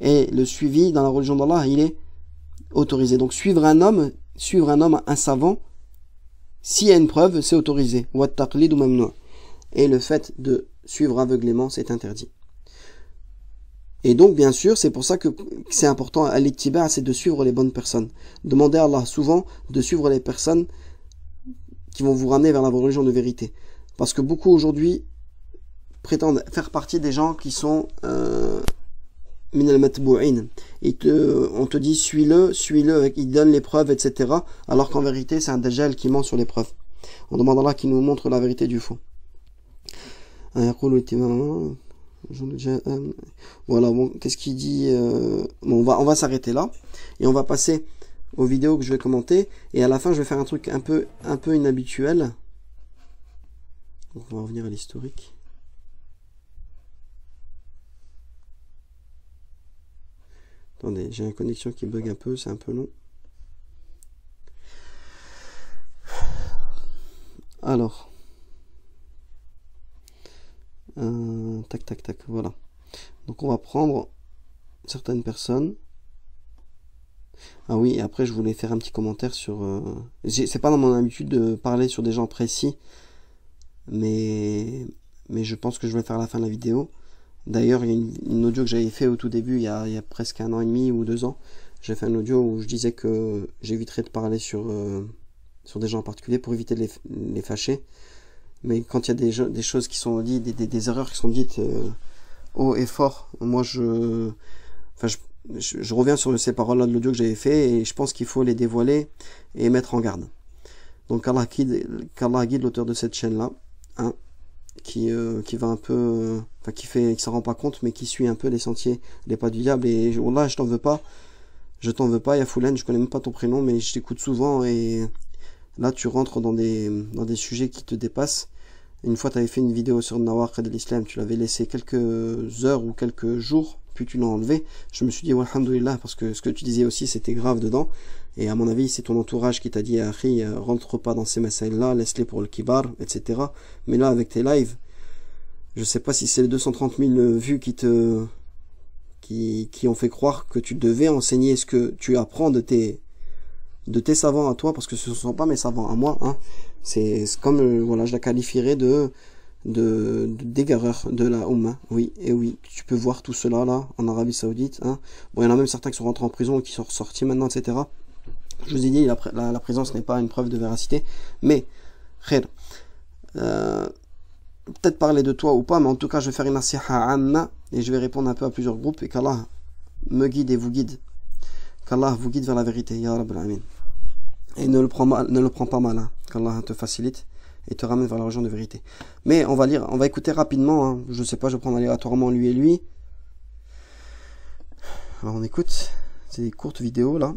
Et le suivi dans la religion d'Allah, il est autorisé. Donc suivre un homme, un savant, s'il y a une preuve, c'est autorisé. Et le fait de suivre aveuglément, c'est interdit. Et donc, bien sûr, c'est pour ça que c'est important, à l'ittiba', c'est de suivre les bonnes personnes. Demandez à Allah souvent de suivre les personnes qui vont vous ramener vers la religion de vérité. Parce que beaucoup aujourd'hui prétendent faire partie des gens qui sont min al-matbu'in. On te dit suis-le, il donne les preuves, etc. Alors qu'en vérité, c'est un dajjal qui ment sur les preuves. On demande à Allah qu'il nous montre la vérité du faux. Voilà, bon, qu'est-ce qu'il dit bon, on va s'arrêter là et on va passer aux vidéos que je vais commenter, et à la fin je vais faire un truc un peu inhabituel. Donc, on va revenir à l'historique. Attendez, j'ai une connexion qui bug un peu, c'est un peu long. Alors tac, voilà. Donc on va prendre certaines personnes. Ah oui, et après je voulais faire un petit commentaire sur... c'est pas dans mon habitude de parler sur des gens précis, mais je pense que je vais le faire à la fin de la vidéo. D'ailleurs, il y a une audio que j'avais fait au tout début, il y a presque 1 an et demi ou 2 ans. J'ai fait un audio où je disais que j'éviterais de parler sur des gens en particulier pour éviter de les fâcher. Mais quand il y a des choses qui sont dites, des erreurs qui sont dites haut et fort, moi je reviens sur ces paroles-là de l'audio que j'avais fait, et je pense qu'il faut les dévoiler et mettre en garde. Donc qu'Allah guide l'auteur de cette chaîne-là, hein, qui va un peu, qui s'en rend pas compte, mais qui suit un peu les sentiers, les pas du diable. Et là, je t'en veux pas, Yafoulen, je connais même pas ton prénom, mais je t'écoute souvent, et là tu rentres dans des sujets qui te dépassent. Une fois tu avais fait une vidéo sur Nawaqid al-Islam, tu l'avais laissé quelques heures ou quelques jours, puis tu l'as enlevé. Je me suis dit alhamdoulilah, parce que ce que tu disais aussi c'était grave dedans, et à mon avis c'est ton entourage qui t'a dit Akhi, rentre pas dans ces masaïls là, laisse-les pour le kibar, etc. Mais là avec tes lives, je sais pas si c'est les 230 000 vues qui ont fait croire que tu devais enseigner ce que tu apprends de tes savants à toi, parce que ce ne sont pas mes savants à moi, hein. C'est comme, voilà, je la qualifierais d'égareur de la Ummah. Oui, et oui, tu peux voir tout cela là, en Arabie Saoudite, hein. Bon, il y en a même certains qui sont rentrés en prison et qui sont ressortis maintenant, etc. Je vous ai dit, la prison, ce n'est pas une preuve de véracité, mais, khair, peut-être parler de toi ou pas, mais en tout cas, je vais faire une nasiha amma, et je vais répondre un peu à plusieurs groupes, et qu'Allah me guide et vous guide. Qu'Allah vous guide vers la vérité, ya Rabbal Alamin. Et ne le prends pas mal, hein. Qu'Allah te facilite et te ramène vers la religion de vérité. Mais on va écouter rapidement, hein. Je sais pas, je vais prendre aléatoirement lui et lui. Alors on écoute, c'est des courtes vidéos là.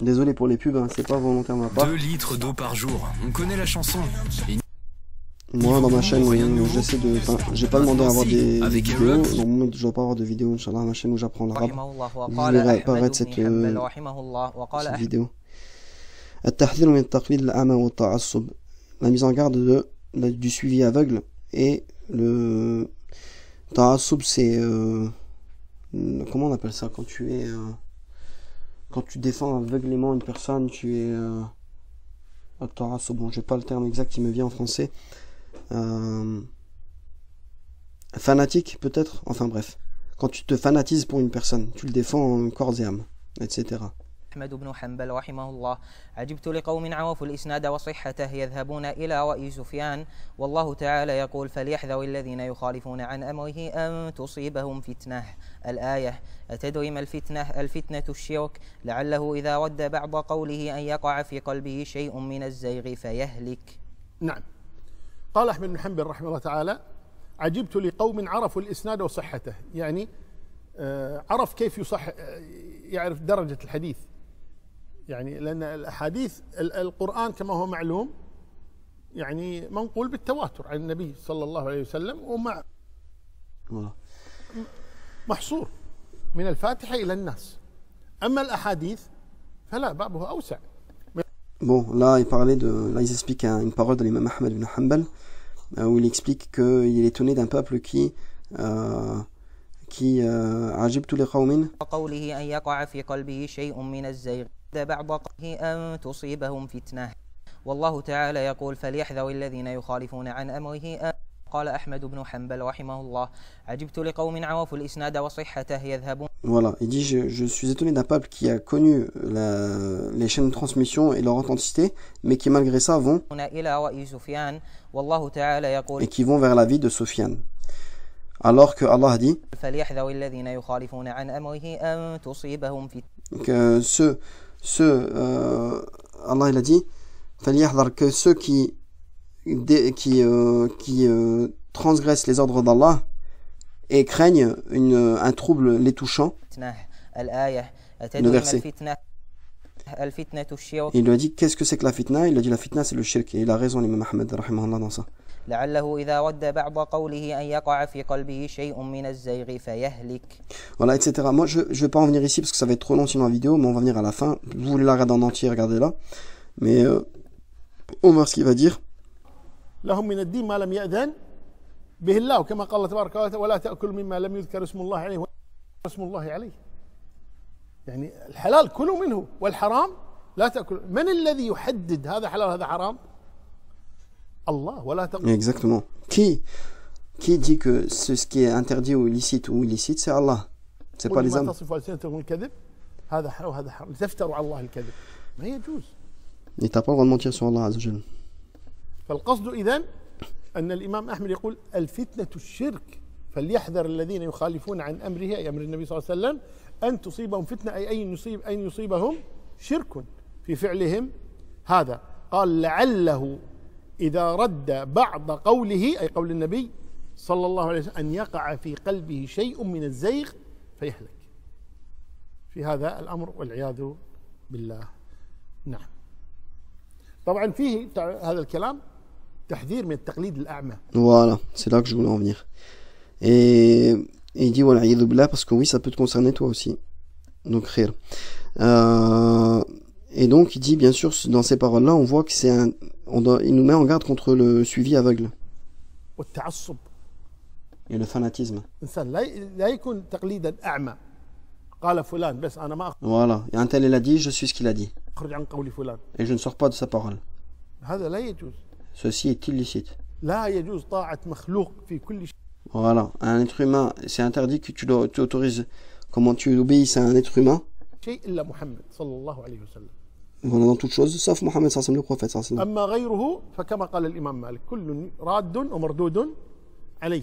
Désolé pour les pubs, hein. C'est pas volontaire de ma part. 2 litres d'eau par jour, on connaît la chanson. Et... Moi dans ma chaîne, j'essaie de... Enfin, j'ai pas demandé à avoir des vidéos. Normalement, je dois pas avoir de vidéos, Inch'Allah, ma chaîne où j'apprends l'arabe. Vous verrez apparaître cette vidéo. La mise en garde du suivi aveugle, et le ta'assub, c'est... comment on appelle ça quand tu es... quand tu défends aveuglément une personne, tu es... bon, j'ai pas le terme exact qui me vient en français. Fanatique peut-être, enfin bref, quand tu te fanatises pour une personne, tu le défends en corps et âme, etc. أحمد بن حنبل رحمه الله عجبت لقوم عرفوا الإسناد وصحته يذهبون إلى رأي سفيان والله تعالى يقول فليحذر الذين يخالفون عن أمره أن تصيبهم فتنة الآية أتدري ما الفتنة الشرك لعله إذا رد بعض قوله أن يقع في قلبه شيء من الزيغ فيهلك. نعم. قال أحمد بن حنبل رحمه الله تعالى عجبت لقوم عرفوا الإسناد وصحته، يعني عرف كيف يعرف درجة الحديث، يعني لأن الأحاديث القرآن كما هو معلوم يعني منقول بالتواتر عن النبي صلى الله عليه وسلم ومع محصور من الفاتحة إلى الناس. أما الأحاديث فلا بابه أوسع. Bon, là, là, ils expliquent une parole de l'imam Ahmed ibn Hanbal, où il explique qu'il est étonné d'un peuple qui عجب tous les قوم قوله أن يقع في قلبه شيء من الزيغ بعض قوله أن تصيبهم فتنة والله تعالى يقول فليحذر الذين يخالفون عن أمره. قال أحمد بن حنبل رحمه الله عجبت لقوم عرفوا الإسناد وصحته يذهبون. Voilà, il dit je suis étonné d'un peuple qui a connu les chaînes de transmission et leur authenticité, mais qui malgré ça vont et qui vont vers la vie de Sufyan. Alors que Allah a dit que Allah il a dit que ceux qui transgressent les ordres d'Allah et craignent un trouble les touchant. Le verset. Il lui a dit qu'est-ce que c'est que la fitna? Il a dit la fitna c'est le shirk, et il a raison l'imam Ahmed rahimahullah dans ça. Voilà, etc. Moi je vais pas en venir ici parce que ça va être trop long sinon la vidéo, mais on va venir à la fin. Vous voulez la regarder en entier, regardez-la. Mais on va voir ce qu'il va dire. لهم من الدين ما لم يأذن به الله كما قال الله تبارك وتعالى ولا تأكل مما لم يذكر اسم الله عليه اسم الله عليه. يعني الحلال كلوا منه والحرام لا تأكل. من الذي يحدد هذا حلال هذا حرام؟ Allah, ولا تأكل. Exactement. Qui dit que ce qui est interdit ou illicite c'est Allah. C'est pas les hommes. تصف ألسنتكم الكذب هذا حلال وهذا حرام لتفتروا على الله الكذب. ما يجوز. Et t'as pas le droit de mentir sur Allah Azza wa Jalla. فالقصد إذن أن الإمام أحمد يقول الفتنة الشرك فليحذر الذين يخالفون عن أمره أي أمر النبي صلى الله عليه وسلم أن تصيبهم فتنة أي أن يصيبهم شرك في فعلهم هذا. قال لعله إذا رد بعض قوله أي قول النبي صلى الله عليه وسلم أن يقع في قلبه شيء من الزيغ فيهلك في هذا الأمر والعياذ بالله. نعم. طبعا فيه هذا الكلام تحذير من التقليد الأعمى. Voilà, c'est là que je voulais en venir. Et il dit voilà, billah, parce que oui, ça peut te concerner toi aussi. Donc khir. Et donc il dit bien sûr dans ces paroles-là, on voit que il nous met en garde contre le suivi aveugle. والتعصب. Et le fanatisme. إنسان لا يكون تقليدا أعمى. قال فلان بس أنا ما. Voilà, et un tel il a dit, je suis ce qu'il a dit. أخرج عن قول فلان. Et je ne sors pas de sa parole. هذا لا يجوز. Ceci est illicite. لا يجوز طاعة مخلوق في كل شيء. Voilà, un être humain, c'est interdit que tu autorises, comment tu obéisses à un être humain. شيء إلا محمد صلى الله عليه وسلم. Voilà, dans toute chose, sauf Mohammed sallam, le prophète sallam. أما غيره فكما قال الإمام مالك كل راد ومردود عليه.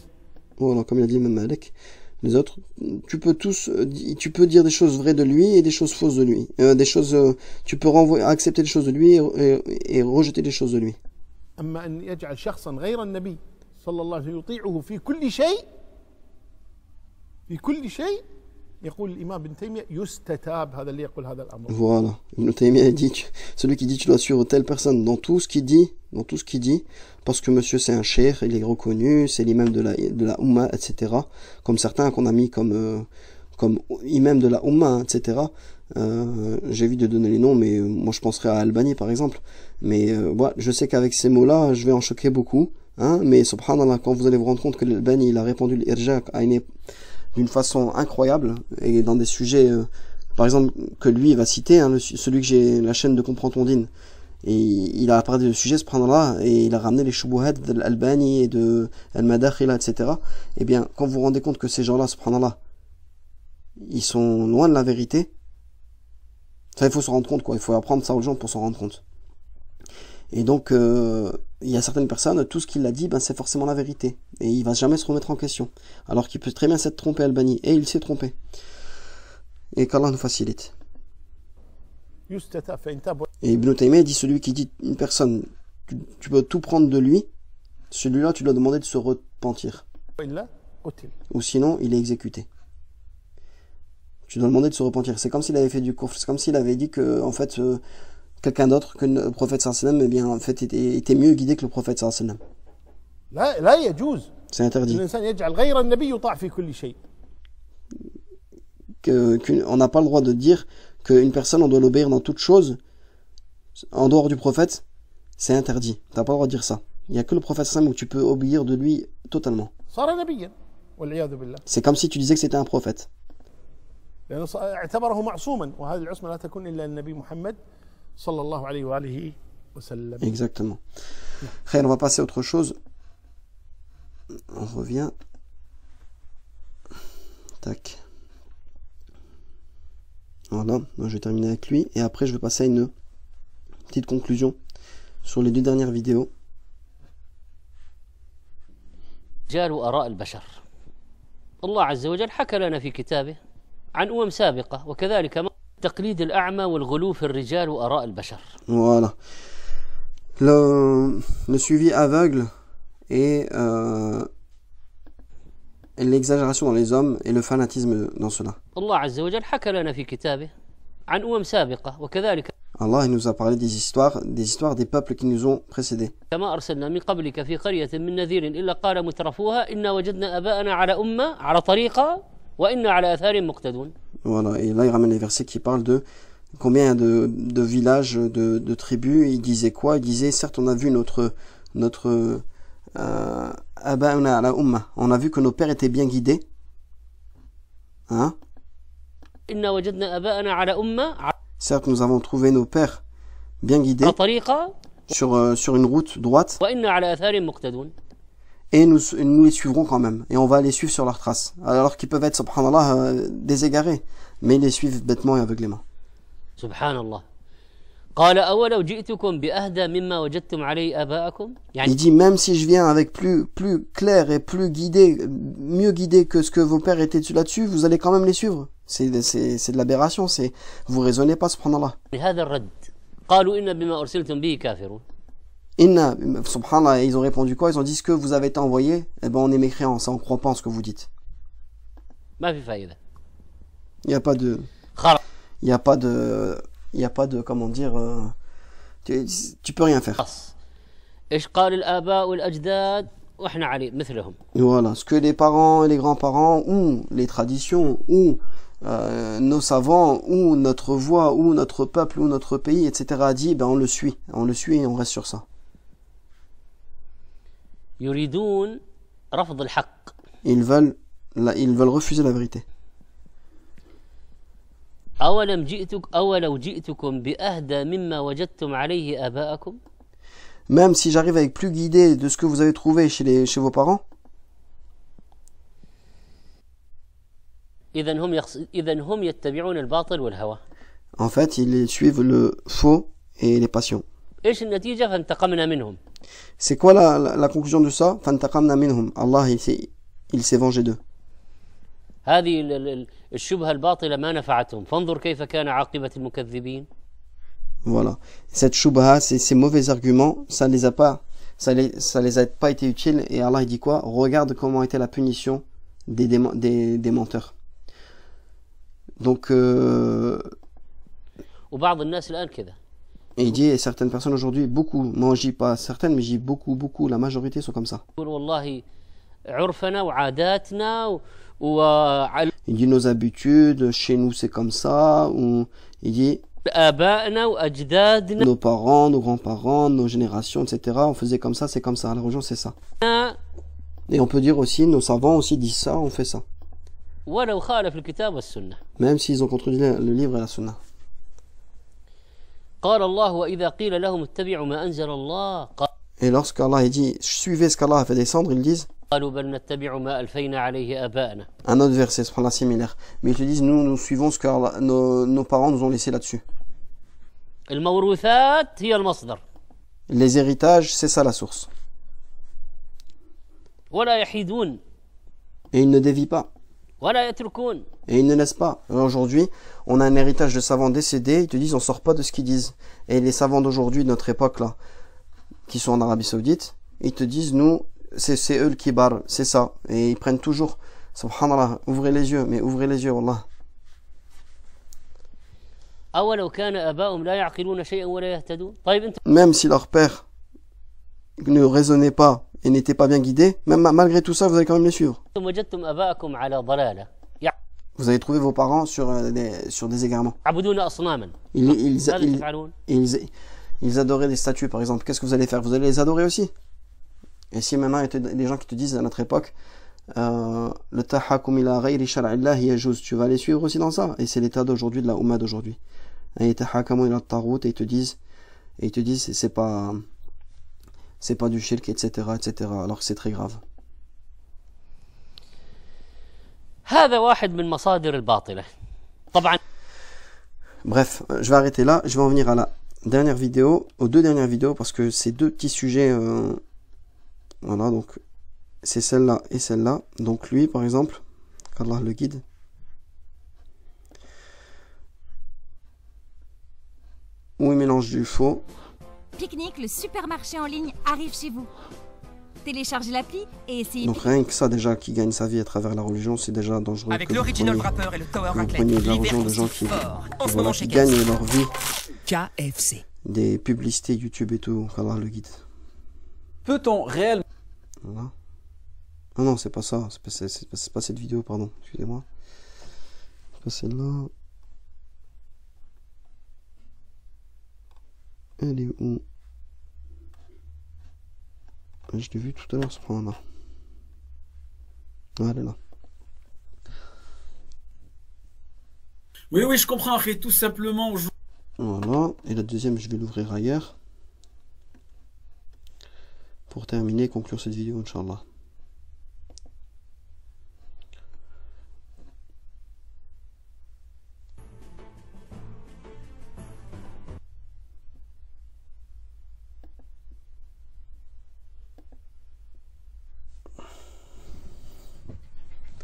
Voilà, comme il a dit même Malik. Les autres, tu peux dire des choses vraies de lui et des choses fausses de lui. Tu peux accepter des choses de lui et rejeter des choses de lui. أما أن يجعل شخصا غير النبي صلى الله عليه وسلم يطيعه في كل شيء يقول الإمام ابن تيمية يستتاب هذا اللي يقول هذا الأمر. Voilà, Ibn Taymiyyah dit celui qui dit tu dois suivre telle personne dans tout ce qu'il dit, parce que monsieur c'est un cheikh, il est reconnu, c'est l'imam de la Ummah, etc. Comme certains qu'on a mis comme imam de la Ummah, etc. J'évite de donner les noms, mais moi je penserais à Albani par exemple. Mais voilà, je sais qu'avec ces mots-là, je vais en choquer beaucoup. Hein, mais subhanallah, quand vous allez vous rendre compte que Albani il a répandu l'irja d'une façon incroyable et dans des sujets, par exemple que lui il va citer, hein, celui que j'ai la chaîne de Comprends ton Dîn. Et il a parlé de sujet, subhanallah, et il a ramené les shubuhat de l'Albani et de Al-Madakhila, etc. Et bien, quand vous vous rendez compte que ces gens-là, subhanallah, ils sont loin de la vérité, Ça, il faut se rendre compte, quoi. Il faut apprendre ça aux gens pour s'en rendre compte. Et donc, il y a certaines personnes, tout ce qu'il a dit, ben, c'est forcément la vérité. Et il va jamais se remettre en question. Alors qu'il peut très bien s'être trompé, Albani. Et il s'est trompé. Et qu'Allah nous facilite. Et Ibn Taymiyyah dit, celui qui dit une personne, tu peux tout prendre de lui, celui-là, tu dois demander de se repentir. Ou sinon, il est exécuté. Tu dois demander de se repentir. C'est comme s'il avait fait du kufr. C'est comme s'il avait dit que, en fait, quelqu'un d'autre que le prophète sallallahu alayhi wa sallam, eh bien, en fait, était mieux guidé que le prophète sallallahu alayhi wa sallam. C'est interdit. On n'a pas le droit de dire qu'une personne, on doit l'obéir dans toute chose, en dehors du prophète, c'est interdit. T'as pas le droit de dire ça. Il n'y a que le prophète sallallahu alayhi wa sallam où tu peux obéir de lui totalement. C'est comme si tu disais que c'était un prophète. Exactement. On va passer à autre chose. On revient. Tac. Voilà, je vais terminer avec lui et après je vais passer à une petite conclusion sur les deux dernières vidéos. رجال وآراء البشر. الله عز وجل حكى لنا في كتابه عن سابقة وكذلك تقليد الأعمى والغلو في الرجال وآراء البشر. Voilà. Le suivi aveugle et l'exagération dans les hommes et le fanatisme dans cela. الله عز وجل حكى لنا في كتابه عن سابقة وكذلك Allah il nous a parlé des histoires des peuples qui nous ont précédés. كما أرسلنا من قبلك في قرية من نذير إلا قال مترفوها إنا وجدنا آباءنا على أمة على طريقة وإنا على آثار مقتدون. Voilà, et là il ramène les versets qui parlent de combien de villages, de tribus. Il disait quoi? Il disait certes on a vu notre آباءنا على أمة. On a vu que nos pères étaient bien guidés. Hein? إنا وجدنا آباءنا على أمة. Certes, nous avons trouvé nos pères bien guidés sur une route droite et nous les suivrons quand même. Et on va les suivre sur leurs traces. Alors qu'ils peuvent être, subhanallah, déségarés. Mais ils les suivent bêtement et aveuglément. Subhanallah. Il dit, même si je viens avec plus clair et plus guidé, mieux guidé que ce que vos pères étaient là-dessus, vous allez quand même les suivre. C'est de l'aberration, vous raisonnez pas, subhanallah. Inna, subhanallah, ils ont répondu quoi? Ils ont dit ce que vous avez été envoyé, eh ben on est mécréants, ça on croit pas en ce que vous dites. Il n'y a pas de, comment dire, tu peux rien faire. Voilà, ce que les parents et les grands-parents, ou les traditions, ou nos savants, ou notre voix, ou notre peuple, ou notre pays, etc. a dit, ben on le suit et on reste sur ça. Ils veulent refuser la vérité. Même si j'arrive avec plus guidé de ce que vous avez trouvé chez vos parents, en fait, ils suivent le faux et les passions. C'est quoi la conclusion de ça? Allah, il s'est vengé d'eux. Voilà. Cette shubha, ces mauvais arguments, ça les a pas été utiles. Et Allah il dit quoi? Regarde comment était la punition des menteurs. Donc, et il dit, et certaines personnes aujourd'hui, beaucoup, moi je dis pas certaines, mais je dis beaucoup, la majorité sont comme ça. Il dit nos habitudes, chez nous c'est comme ça, ou il dit nos parents, nos grands-parents, nos générations, etc. On faisait comme ça, c'est comme ça, la religion c'est ça. Et on peut dire aussi, nos savants aussi disent ça, on fait ça. Même s'ils ont contredit le livre et la sunna. Et lorsqu'Allah dit suivez ce qu'Allah a fait descendre, ils disent un autre verset, similaire. Mais ils te disent nous suivons ce que nos parents nous ont laissé là-dessus. الموروثات هي المصدر. Les héritages, c'est ça la source. ولا يحيدون. Et ils ne dévient pas. ولا يتركون. Et ils ne laissent pas. Aujourd'hui, on a un héritage de savants décédés, ils te disent on sort pas de ce qu'ils disent. Et les savants d'aujourd'hui, de notre époque là, qui sont en Arabie Saoudite, ils te disent nous, c'est eux le kibar, c'est ça. Et ils prennent toujours, subhanallah, ouvrez les yeux, mais ouvrez les yeux, wallah. أولو كان آباؤهم لا يعقلون شيئا ولا يهتدون. طيب أنت Même si leur père ne raisonnait pas et n'était pas bien guidé, même malgré tout ça, vous allez quand même les suivre. وجدتم آباءكم على ضلالة Vous allez trouver vos parents sur des égarements. يعبدون أصناما. Ils, ماذا تفعلون؟ ils adoraient des statues, par exemple. Qu'est-ce que vous allez faire? Vous allez les adorer aussi. Et si maintenant, il y a des gens qui te disent à notre époque, le tahakum ila ghayri shar'illah yajuz, tu vas les suivre aussi dans ça. Et c'est l'état d'aujourd'hui, de la Ummah d'aujourd'hui. Et tahakamu ila tarout, et ils te disent, c'est pas du shirk, etc., etc., alors que c'est très grave. هذا واحد من مصادر الباطلة. طبعا. Bref, je vais arrêter là. Je vais en venir à la dernière vidéo, aux deux dernières vidéos, parce que c'est deux petits sujets. Voilà, donc c'est celle-là et celle-là. Donc lui, par exemple, qu'Allah le guide. Où il mélange du faux. Picnic, le supermarché en ligne, arrive chez vous. Téléchargez l'appli et essayez. Donc rien que ça déjà, qui gagne sa vie à travers la religion, c'est déjà dangereux. Avec l'original wrapper et le Tower Vous Raclette, preniez de la religion de gens qui, voilà, qui gagnent leur vie. KFC. Des publicités YouTube et tout, qu'Allah le guide. Peut-on réellement... Voilà. Ah non, c'est pas ça, c'est pas cette vidéo, pardon, excusez-moi. C'est pas celle-là. Elle est où? Je l'ai vu tout à l'heure, subhanallah. Ah, elle est là. Oui, oui, je comprends, Akhi, tout simplement. Voilà, et la deuxième, je vais l'ouvrir ailleurs. Pour terminer et conclure cette vidéo, Inch'Allah.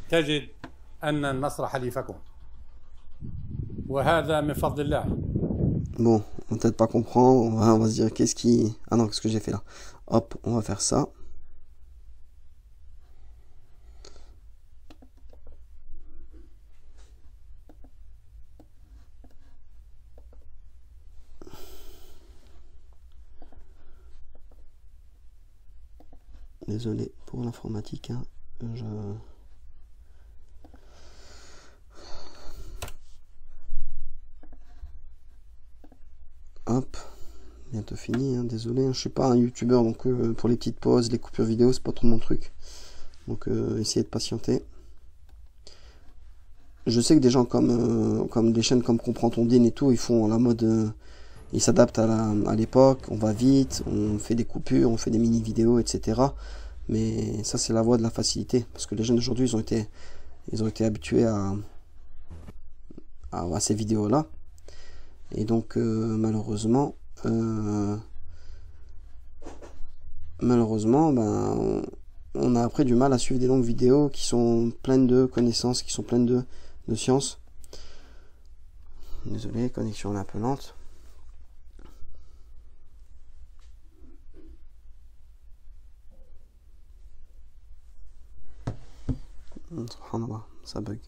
تجد أن النصر حليفكم وهذا من فضل الله. Bon, on va peut-être pas comprendre, on va se dire qu'est-ce qui... Ah non, qu'est-ce que j'ai fait là? Hop, on va faire ça. Désolé pour l'informatique, hein. Hop, bientôt fini, hein. Désolé, hein. Je suis pas un youtubeur, donc pour les petites pauses, les coupures vidéo, c'est pas trop mon truc. Donc essayez de patienter. Je sais que des gens comme des chaînes comme Comprends ton Dîne et tout, ils font la mode, ils s'adaptent à l'époque, on va vite, on fait des coupures, on fait des mini vidéos, etc. Mais ça c'est la voie de la facilité, parce que les jeunes d'aujourd'hui ils ont été habitués à ces vidéos là. Et donc malheureusement ben, on a après du mal à suivre des longues vidéos qui sont pleines de connaissances, qui sont pleines de sciences. Désolé, connexion est un peu lente. Subhanallah, ça bug.